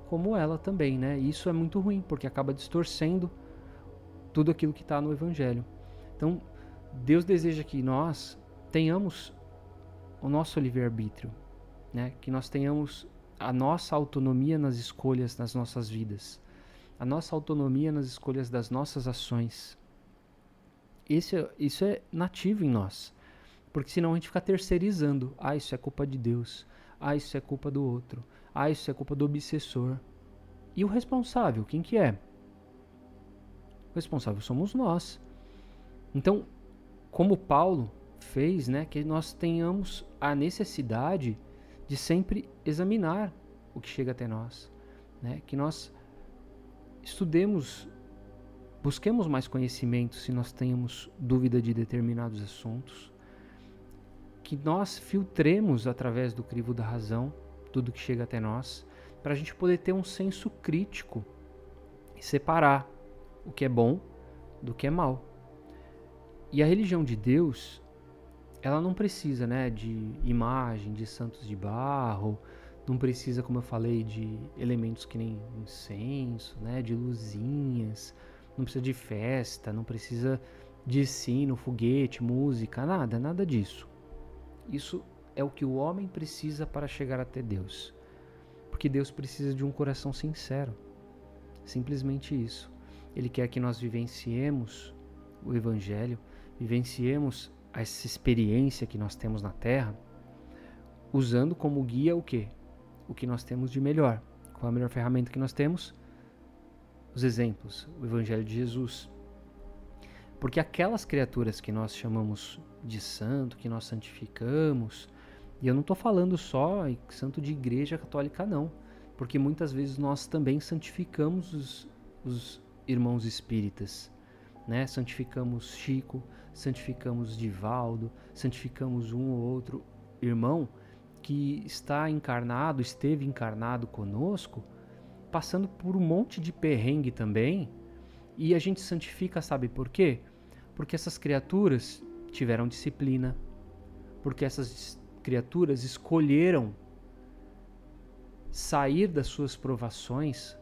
como ela também, né? E isso é muito ruim, porque acaba distorcendo tudo aquilo que está no Evangelho. Então, Deus deseja que nós tenhamos o nosso livre-arbítrio, né? Que nós tenhamos a nossa autonomia nas escolhas das nossas vidas, a nossa autonomia nas escolhas das nossas ações. Isso é nativo em nós, porque senão a gente fica terceirizando. Ah, isso é culpa de Deus. Ah, isso é culpa do outro. Ah, isso é culpa do obsessor. E o responsável, quem que é? O responsável somos nós. Então, como Paulo fez, né, que nós tenhamos a necessidade de sempre examinar o que chega até nós, né? Que nós estudemos, busquemos mais conhecimento se nós tenhamos dúvida de determinados assuntos, que nós filtremos através do crivo da razão tudo que chega até nós, para a gente poder ter um senso crítico e separar o que é bom do que é mal. E a religião de Deus, ela não precisa, né, de imagem, de santos de barro, não precisa, como eu falei, de elementos que nem incenso, né, de luzinhas, não precisa de festa, não precisa de sino, foguete, música, nada disso. Isso é o que o homem precisa para chegar até Deus. Porque Deus precisa de um coração sincero. Simplesmente isso. Ele quer que nós vivenciemos o Evangelho, vivenciemos essa experiência que nós temos na Terra, usando como guia o quê? O que nós temos de melhor. Qual a melhor ferramenta que nós temos? Os exemplos, o Evangelho de Jesus. Porque aquelas criaturas que nós chamamos de santo, que nós santificamos, e eu não estou falando só em santo de igreja católica não, porque muitas vezes nós também santificamos os irmãos espíritas, né? Santificamos Chico, santificamos Divaldo, santificamos um ou outro irmão que esteve encarnado conosco, passando por um monte de perrengue também, e a gente santifica, sabe por quê? Porque essas criaturas tiveram disciplina, porque essas criaturas escolheram sair das suas provações,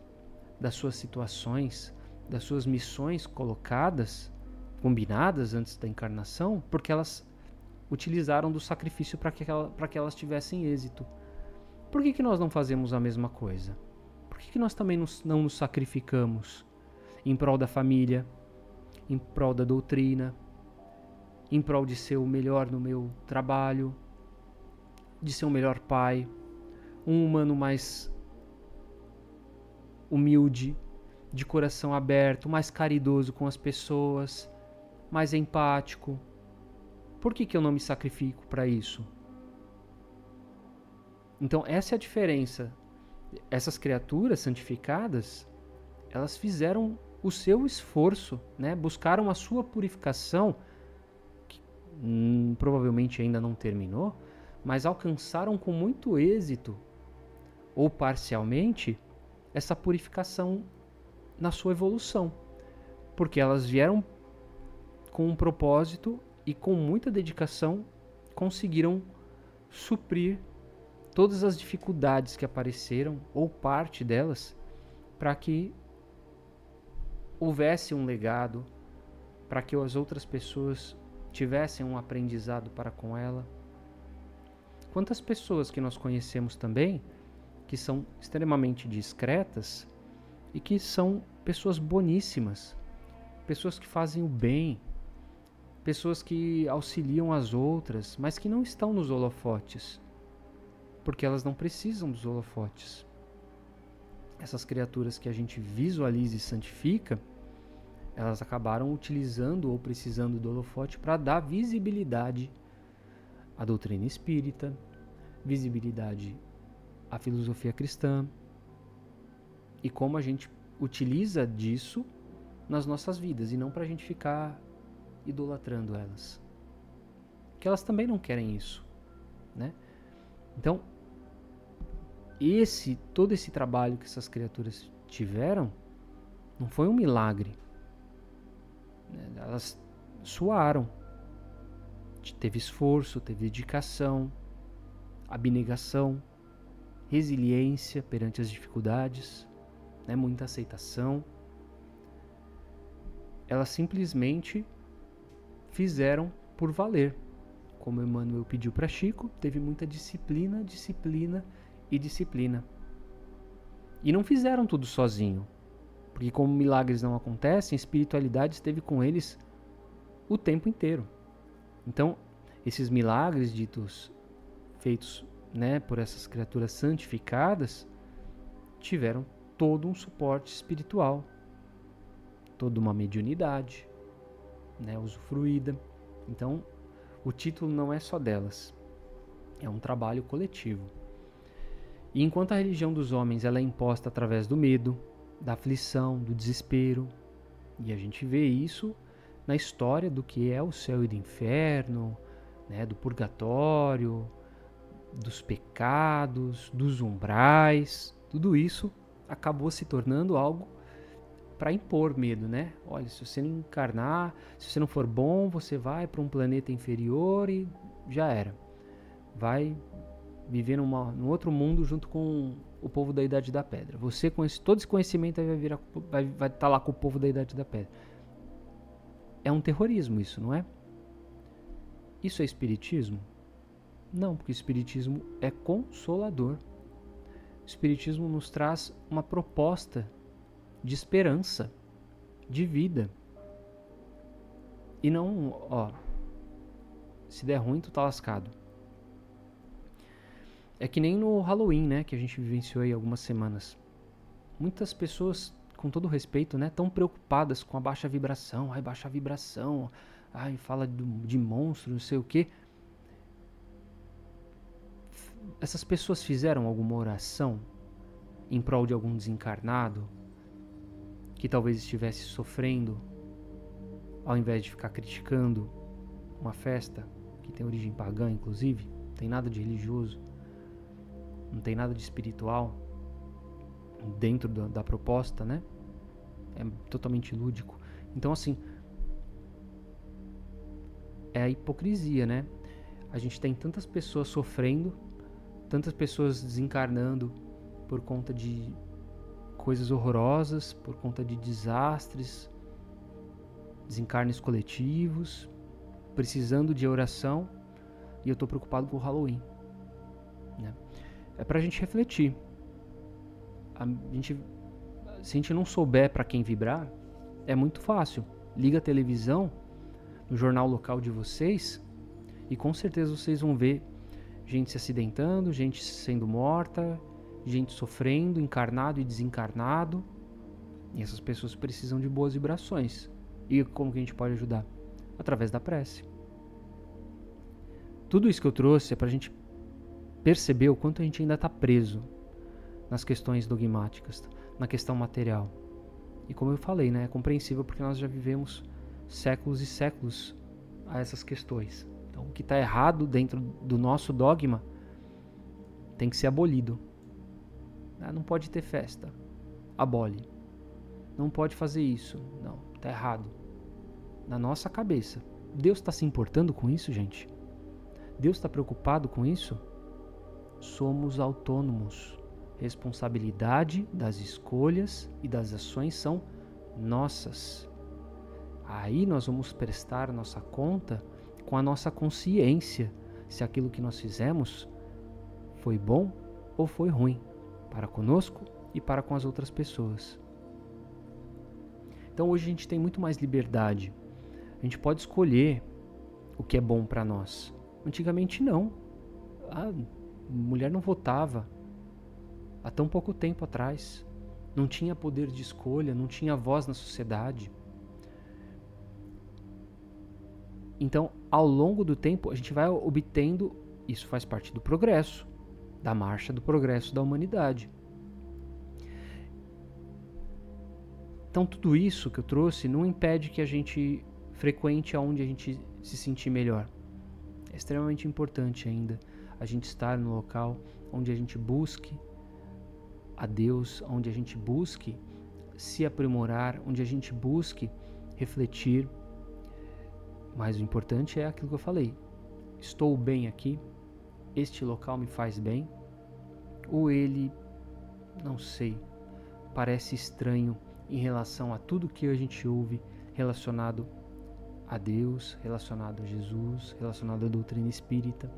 das suas situações, das suas missões colocadas, combinadas antes da encarnação, porque elas utilizaram do sacrifício para que elas tivessem êxito. Por que nós não fazemos a mesma coisa? Por que nós também não nos sacrificamos em prol da família, em prol da doutrina, em prol de ser o melhor no meu trabalho, de ser o melhor pai, um humano mais humilde, de coração aberto, mais caridoso com as pessoas, mais empático. Por que eu não me sacrifico para isso? Então essa é a diferença. Essas criaturas santificadas, elas fizeram o seu esforço, né? Buscaram a sua purificação, que provavelmente ainda não terminou, mas alcançaram com muito êxito, ou parcialmente, essa purificação na sua evolução. Porque elas vieram com um propósito e com muita dedicação conseguiram suprir todas as dificuldades que apareceram, ou parte delas, para que houvesse um legado, para que as outras pessoas tivessem um aprendizado para com ela. Quantas pessoas que nós conhecemos também, que são extremamente discretas e que são pessoas boníssimas, pessoas que fazem o bem, pessoas que auxiliam as outras, mas que não estão nos holofotes, porque elas não precisam dos holofotes. Essas criaturas que a gente visualiza e santifica, elas acabaram utilizando ou precisando do holofote para dar visibilidade à doutrina espírita, visibilidade à filosofia cristã, e como a gente utiliza disso nas nossas vidas, e não para a gente ficar idolatrando elas, que elas também não querem isso, né? Então, todo esse trabalho que essas criaturas tiveram não foi um milagre. Elas suaram. Teve esforço, teve dedicação, abnegação, resiliência perante as dificuldades, né? Muita aceitação. Elas simplesmente fizeram por valer. Como Emmanuel pediu para Chico, teve muita disciplina e disciplina. E não fizeram tudo sozinho, porque como milagres não acontecem, a espiritualidade esteve com eles o tempo inteiro. Então, esses milagres feitos, né, por essas criaturas santificadas, tiveram todo um suporte espiritual, toda uma mediunidade, né, usufruída. Então, o título não é só delas, é um trabalho coletivo. E enquanto a religião dos homens ela é imposta através do medo, da aflição, do desespero, e a gente vê isso na história do que é o céu e do inferno, né, do purgatório, dos pecados, dos umbrais, tudo isso acabou se tornando algo para impor medo, né? Olha, se você não encarnar, se você não for bom, você vai para um planeta inferior e já era. Vai viver num outro mundo junto com o povo da Idade da Pedra. Você com todo esse conhecimento vai estar lá com o povo da Idade da Pedra. É um terrorismo isso, não é? Isso é espiritismo? Não, porque o espiritismo é consolador. O espiritismo nos traz uma proposta de esperança, de vida. E não, ó, se der ruim, tu tá lascado. É que nem no Halloween, né, que a gente vivenciou aí algumas semanas. Muitas pessoas, com todo respeito, né, tão preocupadas com a baixa vibração. Ai, baixa vibração. Ai, fala de monstro, não sei o quê. Essas pessoas fizeram alguma oração em prol de algum desencarnado que talvez estivesse sofrendo, ao invés de ficar criticando uma festa que tem origem pagã, inclusive, não tem nada de religioso, não tem nada de espiritual dentro da proposta, né? É totalmente lúdico. Então, assim, é a hipocrisia, né? A gente tem tantas pessoas sofrendo, tantas pessoas desencarnando por conta de coisas horrorosas, por conta de desastres, desencarnes coletivos, precisando de oração, e eu tô preocupado com o Halloween, né? É pra gente refletir. Se a gente não souber para quem vibrar, é muito fácil. Liga a televisão no jornal local de vocês e com certeza vocês vão ver gente se acidentando, gente sendo morta, gente sofrendo, encarnado e desencarnado. E essas pessoas precisam de boas vibrações. E como que a gente pode ajudar? Através da prece. Tudo isso que eu trouxe é para a gente perceber o quanto a gente ainda está preso nas questões dogmáticas, na questão material. E como eu falei, né, é compreensível porque nós já vivemos séculos e séculos a essas questões. Então, o que está errado dentro do nosso dogma tem que ser abolido. Não pode ter festa. Abole. Não pode fazer isso. Não, está errado. Na nossa cabeça. Deus está se importando com isso, gente? Deus está preocupado com isso? Somos autônomos. Responsabilidade das escolhas e das ações são nossas. Aí nós vamos prestar nossa conta com a nossa consciência, se aquilo que nós fizemos foi bom ou foi ruim, para conosco e para com as outras pessoas. Então hoje a gente tem muito mais liberdade. A gente pode escolher o que é bom para nós. Antigamente não. A mulher não votava há tão pouco tempo atrás. Não tinha poder de escolha, não tinha voz na sociedade. Então, ao longo do tempo, a gente vai obtendo, isso faz parte do progresso, da marcha do progresso da humanidade. Então, tudo isso que eu trouxe não impede que a gente frequente aonde a gente se sentir melhor. É extremamente importante ainda a gente estar no local onde a gente busque a Deus, onde a gente busque se aprimorar, onde a gente busque refletir. Mas o importante é aquilo que eu falei. Estou bem aqui? Este local me faz bem? Ou ele, não sei, parece estranho em relação a tudo que a gente ouve relacionado a Deus, relacionado a Jesus, relacionado à doutrina espírita?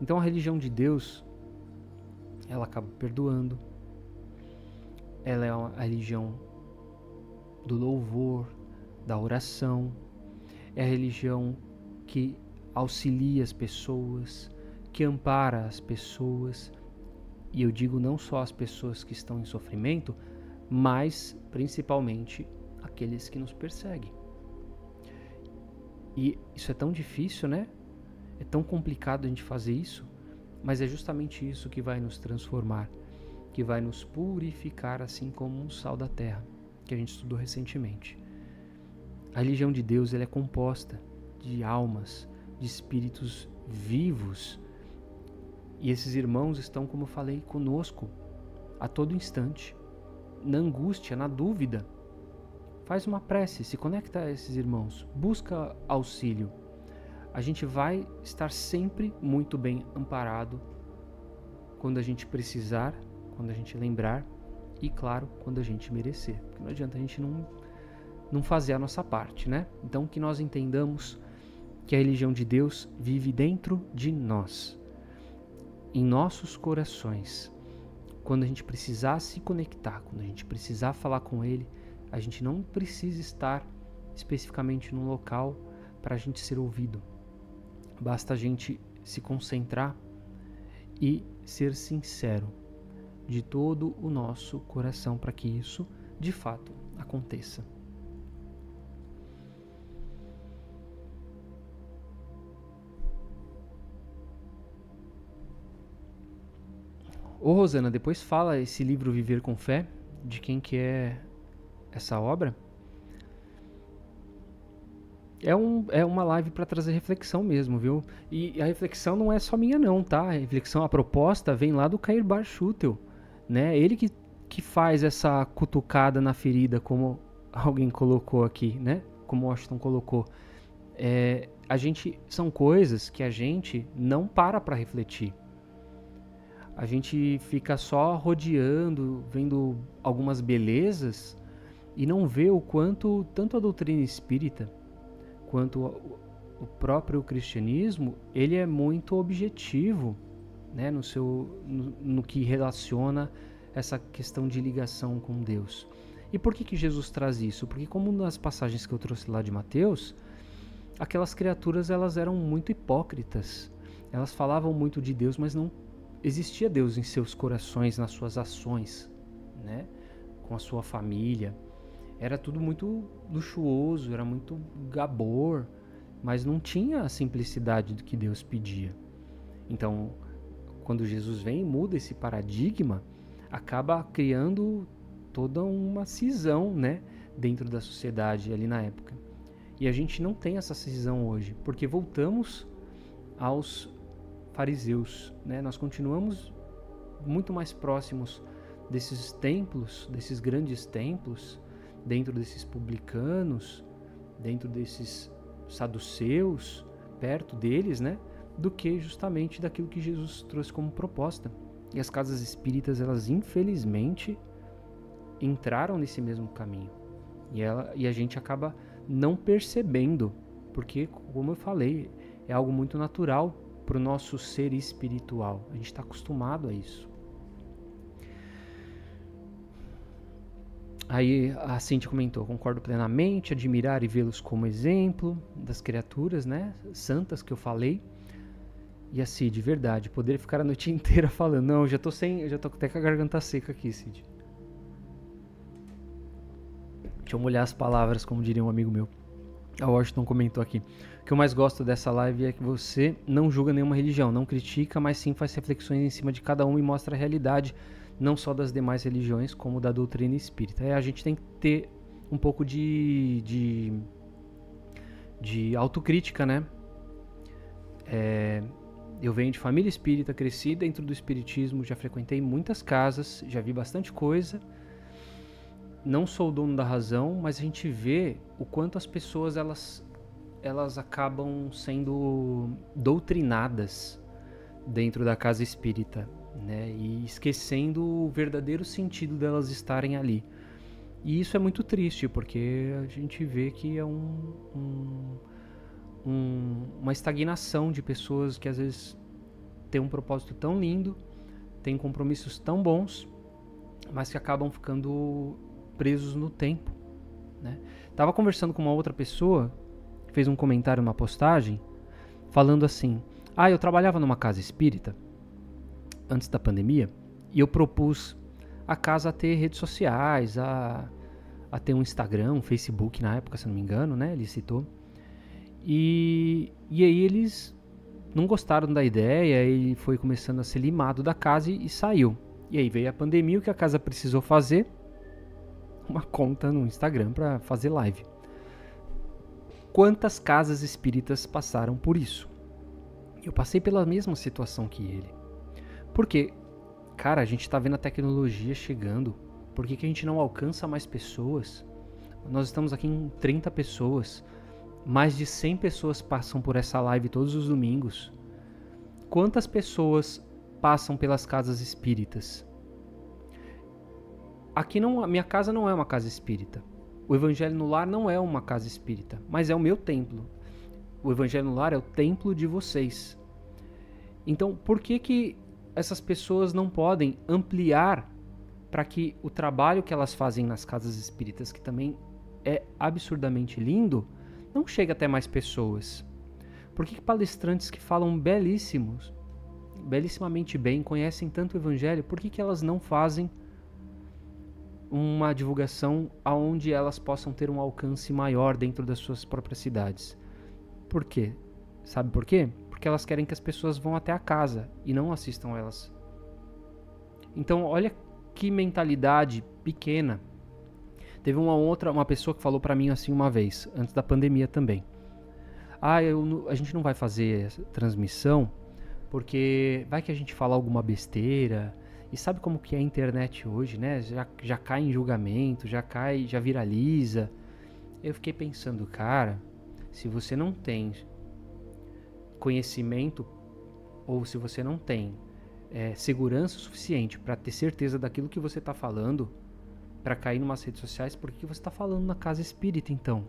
Então a religião de Deus, ela acaba perdoando. Ela é a religião do louvor, da oração. É a religião que auxilia as pessoas, que ampara as pessoas. E eu digo não só as pessoas que estão em sofrimento, mas principalmente aqueles que nos perseguem. E isso é tão difícil, né? É tão complicado a gente fazer isso, mas é justamente isso que vai nos transformar, que vai nos purificar, assim como um sal da terra, que a gente estudou recentemente. A religião de Deus, ela é composta de almas, de espíritos vivos. E esses irmãos estão, como eu falei, conosco a todo instante, na angústia, na dúvida. Faz uma prece, se conecta a esses irmãos, busca auxílio. A gente vai estar sempre muito bem amparado quando a gente precisar, quando a gente lembrar e, claro, quando a gente merecer. Porque não adianta a gente não fazer a nossa parte, né? Então que nós entendamos que a religião de Deus vive dentro de nós, em nossos corações. Quando a gente precisar se conectar, quando a gente precisar falar com Ele, a gente não precisa estar especificamente num local para a gente ser ouvido. Basta a gente se concentrar e ser sincero de todo o nosso coração para que isso, de fato, aconteça. Ô Rosana, depois fala esse livro Viver com Fé, de quem que é essa obra. É uma live para trazer reflexão mesmo, viu? E a reflexão não é só minha não, tá? A reflexão, a proposta vem lá do Kair Bar Schutel, né? Ele que faz essa cutucada na ferida, alguém colocou aqui, né? Como Washington colocou. São coisas que a gente não para refletir. A gente fica só rodeando, vendo algumas belezas e não vê o quanto tanto a doutrina espírita quanto o próprio cristianismo, ele é muito objetivo, né, no que relaciona essa questão de ligação com Deus. E por que Jesus traz isso? Porque como nas passagens que eu trouxe lá de Mateus, aquelas criaturas elas eram muito hipócritas. Elas falavam muito de Deus, mas não existia Deus em seus corações, nas suas ações, né? com a sua família. Era tudo muito luxuoso, era muito gabor, mas não tinha a simplicidade do que Deus pedia. Então, quando Jesus vem e muda esse paradigma, acaba criando toda uma cisão, né, dentro da sociedade ali na época. E a gente não tem essa cisão hoje, porque voltamos aos fariseus, né? Nós continuamos muito mais próximos desses templos, desses grandes templos, dentro desses publicanos, dentro desses saduceus, perto deles, né, do que justamente daquilo que Jesus trouxe como proposta. E as casas espíritas, elas infelizmente entraram nesse mesmo caminho. E a gente acaba não percebendo, porque, como eu falei, é algo muito natural para o nosso ser espiritual. A gente está acostumado a isso. Aí a Cintia comentou: concordo plenamente, admirar e vê-los como exemplo das criaturas, né, santas que eu falei. E a Cid, verdade, poderia ficar a noite inteira falando. Não, eu já tô até com a garganta seca aqui, Cid. Deixa eu molhar as palavras, como diria um amigo meu. A Washington comentou aqui: o que eu mais gosto dessa live é que você não julga nenhuma religião, não critica, mas sim faz reflexões em cima de cada uma e mostra a realidade, não só das demais religiões, como da doutrina espírita. A gente tem que ter um pouco de autocrítica, né? Eu venho de família espírita, cresci dentro do espiritismo, já frequentei muitas casas, já vi bastante coisa. Não sou o dono da razão, mas a gente vê o quanto as pessoas elas acabam sendo doutrinadas dentro da casa espírita, né? E esquecendo o verdadeiro sentido delas estarem ali. E isso é muito triste, porque a gente vê que é uma estagnação de pessoas que às vezes têm um propósito tão lindo, têm compromissos tão bons, mas que acabam ficando presos no tempo, né? Tava conversando com uma outra pessoa que fez um comentário numa postagem falando assim: eu trabalhava numa casa espírita antes da pandemia e eu propus a casa a ter redes sociais, a ter um Instagram, um Facebook na época, se não me engano, né? Ele citou. E aí eles não gostaram da ideia e foi começando a ser limado da casa e saiu. E aí veio a pandemia, o que a casa precisou fazer? Uma conta no Instagram para fazer live. Quantas casas espíritas passaram por isso? Eu passei pela mesma situação que ele. Porque, cara, a gente tá vendo a tecnologia chegando. Por que a gente não alcança mais pessoas? Nós estamos aqui em 30 pessoas. Mais de 100 pessoas passam por essa live todos os domingos. Quantas pessoas passam pelas casas espíritas? Aqui não, a minha casa não é uma casa espírita. O Evangelho no Lar não é uma casa espírita, mas é o meu templo. O Evangelho no Lar é o templo de vocês. Então, por que essas pessoas não podem ampliar para que o trabalho que elas fazem nas casas espíritas, que também é absurdamente lindo, não chegue até mais pessoas? Por que palestrantes que falam belíssimamente bem, conhecem tanto o Evangelho, por que elas não fazem uma divulgação aonde elas possam ter um alcance maior dentro das suas próprias cidades? Por quê? Sabe por quê? Porque elas querem que as pessoas vão até a casa e não assistam elas. Então, olha que mentalidade pequena. Teve uma pessoa que falou pra mim assim uma vez, antes da pandemia também: a gente não vai fazer transmissão porque vai que a gente fala alguma besteira. E sabe como que é a internet hoje, né? Já cai em julgamento, já viraliza. Eu fiquei pensando, cara, se você não tem conhecimento, ou se você não tem segurança suficiente para ter certeza daquilo que você está falando, para cair em umas redes sociais, por que você está falando na casa espírita, então?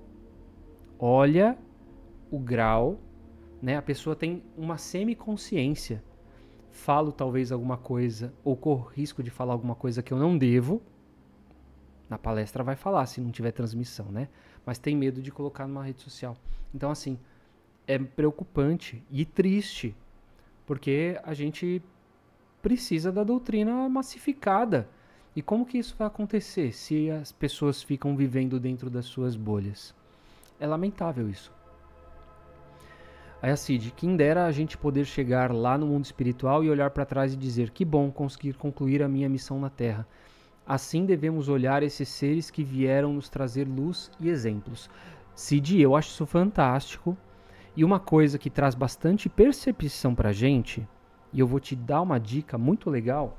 Olha o grau, né? A pessoa tem uma semiconsciência. Falo talvez alguma coisa, ou corro risco de falar alguma coisa que eu não devo. Na palestra vai falar, se não tiver transmissão, né? Mas tem medo de colocar numa rede social. Então, assim, é preocupante e triste, porque a gente precisa da doutrina massificada. E como que isso vai acontecer se as pessoas ficam vivendo dentro das suas bolhas? É lamentável isso. Aí a Cid, quem dera a gente poder chegar lá no mundo espiritual e olhar para trás e dizer: que bom conseguir concluir a minha missão na Terra. Assim devemos olhar esses seres que vieram nos trazer luz e exemplos. Cid, eu acho isso fantástico. E uma coisa que traz bastante percepção pra gente, e eu vou te dar uma dica muito legal,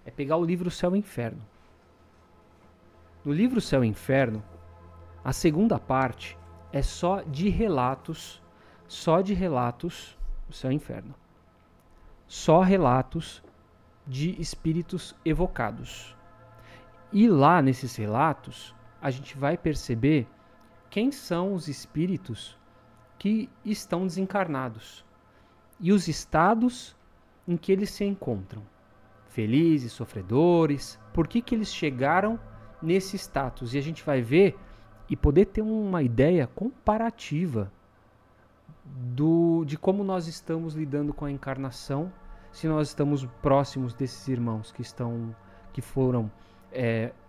é pegar o livro Céu e Inferno. No livro Céu e Inferno, a segunda parte é só de relatos do Céu e Inferno. Só relatos de espíritos evocados. E lá nesses relatos, a gente vai perceber quem são os espíritos que estão desencarnados e os estados em que eles se encontram. Felizes, sofredores, por que eles chegaram nesse status? E a gente vai ver e poder ter uma ideia comparativa de como nós estamos lidando com a encarnação, se nós estamos próximos desses irmãos que foram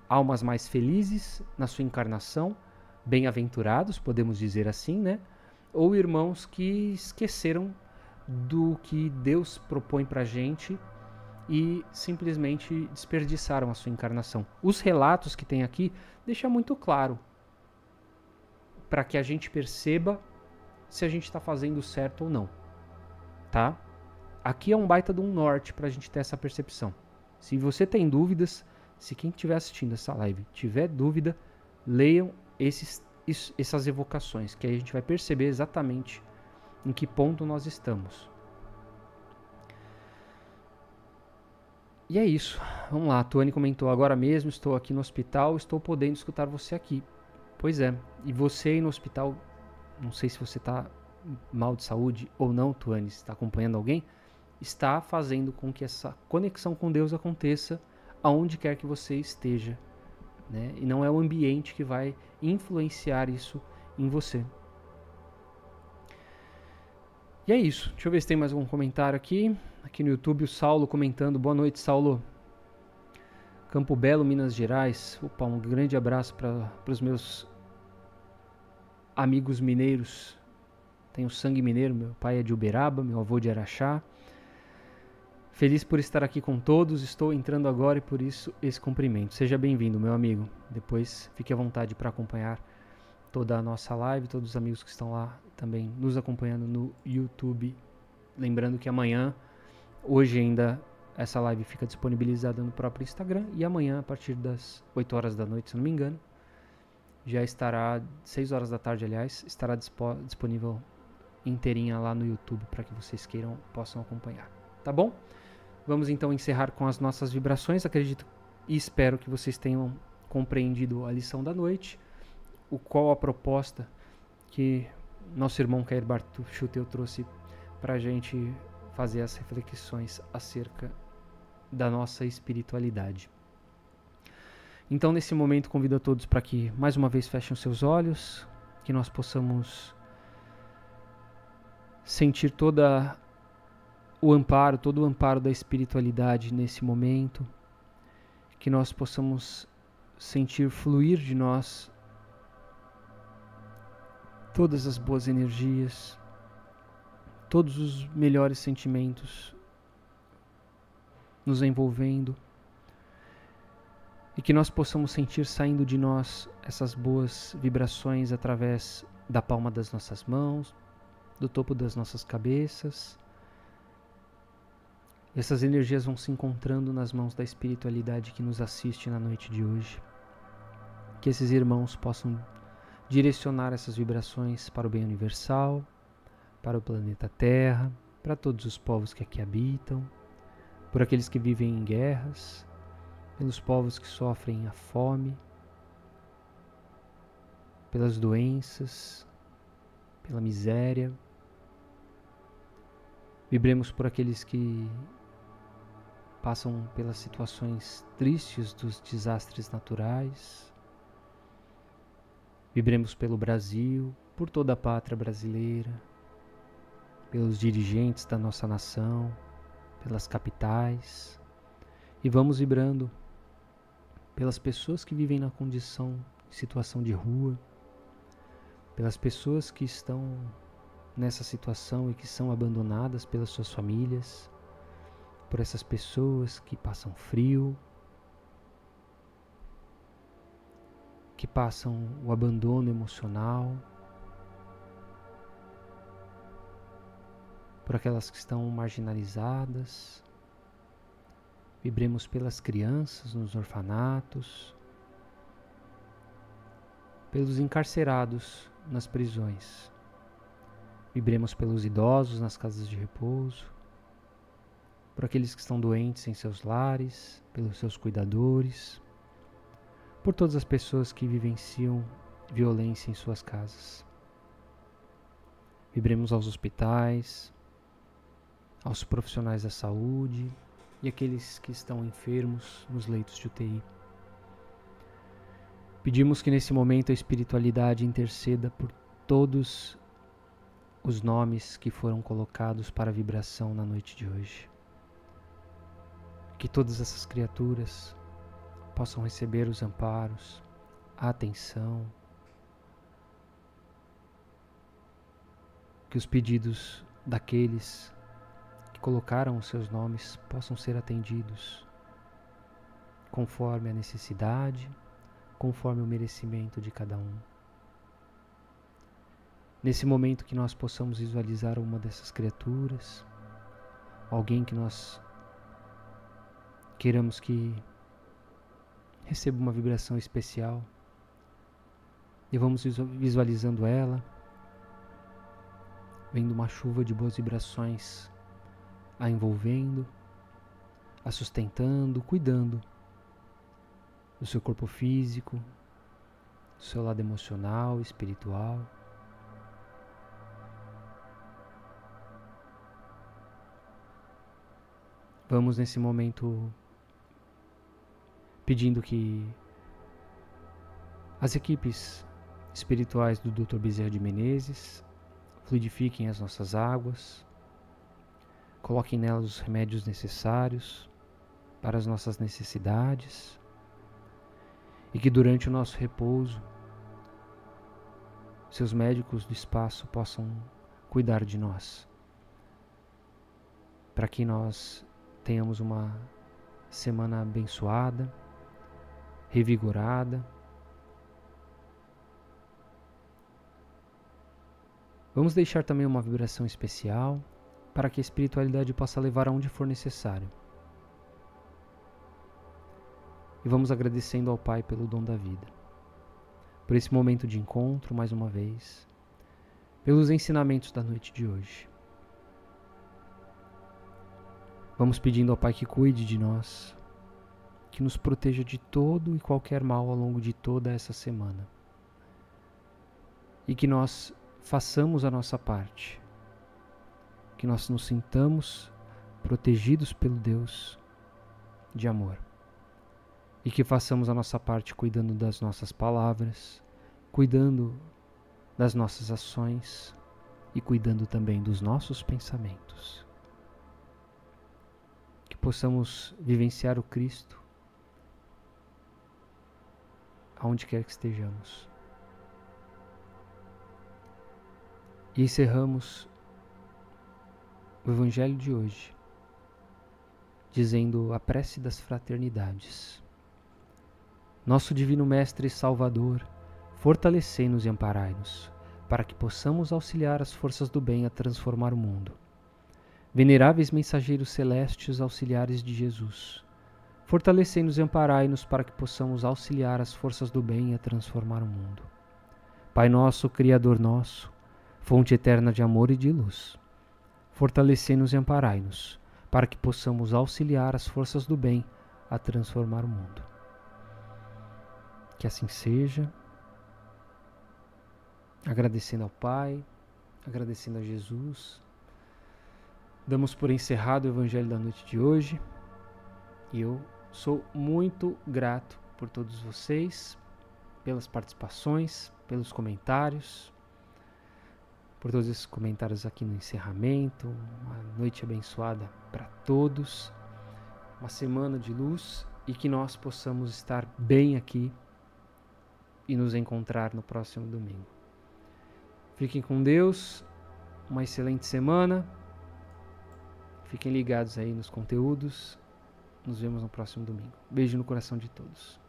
almas mais felizes na sua encarnação, bem-aventurados, podemos dizer assim, né? Ou irmãos que esqueceram do que Deus propõe pra gente e simplesmente desperdiçaram a sua encarnação. Os relatos que tem aqui deixam muito claro para que a gente perceba se a gente está fazendo certo ou não, tá? Aqui é um baita de um norte para a gente ter essa percepção. Se você tem dúvidas, se quem estiver assistindo essa live tiver dúvida, leiam essas evocações, que aí a gente vai perceber exatamente em que ponto nós estamos. E é isso. Vamos lá, a Tuane comentou: agora mesmo estou aqui no hospital, estou podendo escutar você aqui. Pois é, e você aí no hospital, não sei se você está mal de saúde ou não, Tuane, se está acompanhando alguém, está fazendo com que essa conexão com Deus aconteça aonde quer que você esteja, né? E não é o ambiente que vai influenciar isso em você. E é isso. Deixa eu ver se tem mais algum comentário aqui. Aqui no YouTube, o Saulo comentando: boa noite, Saulo. Campo Belo, Minas Gerais. Opa, um grande abraço para os meus amigos mineiros. Tenho sangue mineiro, meu pai é de Uberaba, meu avô de Araxá. Feliz por estar aqui com todos, estou entrando agora e por isso esse cumprimento. Seja bem-vindo, meu amigo. Depois fique à vontade para acompanhar toda a nossa live, todos os amigos que estão lá também nos acompanhando no YouTube. Lembrando que hoje ainda, essa live fica disponibilizada no próprio Instagram e amanhã, a partir das 8 horas da noite, se não me engano, já estará, 6 horas da tarde, aliás, estará disponível inteirinha lá no YouTube para que vocês possam acompanhar. Tá bom? Vamos então encerrar com as nossas vibrações. Acredito e espero que vocês tenham compreendido a lição da noite, qual a proposta que nosso irmão Cair Bartuchuteu trouxe para a gente fazer as reflexões acerca da nossa espiritualidade. Então, nesse momento, convido a todos para que mais uma vez fechem os seus olhos, que nós possamos sentir todo o amparo da espiritualidade nesse momento, que nós possamos sentir fluir de nós todas as boas energias, todos os melhores sentimentos nos envolvendo, e que nós possamos sentir saindo de nós essas boas vibrações através da palma das nossas mãos, do topo das nossas cabeças. Essas energias vão se encontrando nas mãos da espiritualidade que nos assiste na noite de hoje. Que esses irmãos possam direcionar essas vibrações para o bem universal, para o planeta Terra, para todos os povos que aqui habitam, por aqueles que vivem em guerras, pelos povos que sofrem a fome, pelas doenças, pela miséria. Vibremos por aqueles que passam pelas situações tristes dos desastres naturais. Vibremos pelo Brasil, por toda a pátria brasileira, pelos dirigentes da nossa nação, pelas capitais. E vamos vibrando pelas pessoas que vivem em situação de rua, pelas pessoas que estão nessa situação e que são abandonadas pelas suas famílias, por essas pessoas que passam frio, que passam o abandono emocional, por aquelas que estão marginalizadas. Vibremos pelas crianças nos orfanatos, pelos encarcerados nas prisões. Vibremos pelos idosos nas casas de repouso, por aqueles que estão doentes em seus lares, pelos seus cuidadores, por todas as pessoas que vivenciam violência em suas casas. Vibremos aos hospitais, aos profissionais da saúde e aqueles que estão enfermos nos leitos de UTI. Pedimos que nesse momento a espiritualidade interceda por todos os nomes que foram colocados para a vibração na noite de hoje. Que todas essas criaturas possam receber os amparos, a atenção, que os pedidos daqueles que colocaram os seus nomes possam ser atendidos conforme a necessidade, conforme o merecimento de cada um. Nesse momento que nós possamos visualizar uma dessas criaturas, alguém que nós queiramos que receba uma vibração especial, e vamos visualizando ela, vendo uma chuva de boas vibrações a envolvendo, a sustentando, cuidando do seu corpo físico, do seu lado emocional, espiritual. Vamos nesse momento pedindo que as equipes espirituais do Dr. Bezerra de Menezes fluidifiquem as nossas águas, coloquem nelas os remédios necessários para as nossas necessidades e que durante o nosso repouso seus médicos do espaço possam cuidar de nós, para que nós tenhamos uma semana abençoada, revigorada. Vamos deixar também uma vibração especial para que a espiritualidade possa levar aonde for necessário. E vamos agradecendo ao Pai pelo dom da vida, por esse momento de encontro mais uma vez, pelos ensinamentos da noite de hoje. Vamos pedindo ao Pai que cuide de nós, que nos proteja de todo e qualquer mal ao longo de toda essa semana. E que nós façamos a nossa parte, que nós nos sintamos protegidos pelo Deus de amor. E que façamos a nossa parte cuidando das nossas palavras, cuidando das nossas ações e cuidando também dos nossos pensamentos. Que possamos vivenciar o Cristo aonde quer que estejamos. E encerramos o Evangelho de hoje dizendo a prece das fraternidades. Nosso Divino Mestre e Salvador, fortalecei-nos e amparai-nos, para que possamos auxiliar as forças do bem a transformar o mundo. Veneráveis mensageiros celestes, auxiliares de Jesus, fortalecei-nos e amparai-nos para que possamos auxiliar as forças do bem a transformar o mundo. Pai nosso, Criador nosso, fonte eterna de amor e de luz, fortalecei-nos e amparai-nos para que possamos auxiliar as forças do bem a transformar o mundo. Que assim seja, agradecendo ao Pai, agradecendo a Jesus. Damos por encerrado o Evangelho da noite de hoje e eu sou muito grato por todos vocês, pelas participações, pelos comentários, por todos esses comentários aqui no encerramento. Uma noite abençoada para todos, uma semana de luz e que nós possamos estar bem aqui e nos encontrar no próximo domingo. Fiquem com Deus, uma excelente semana, fiquem ligados aí nos conteúdos, nos vemos no próximo domingo. Beijo no coração de todos.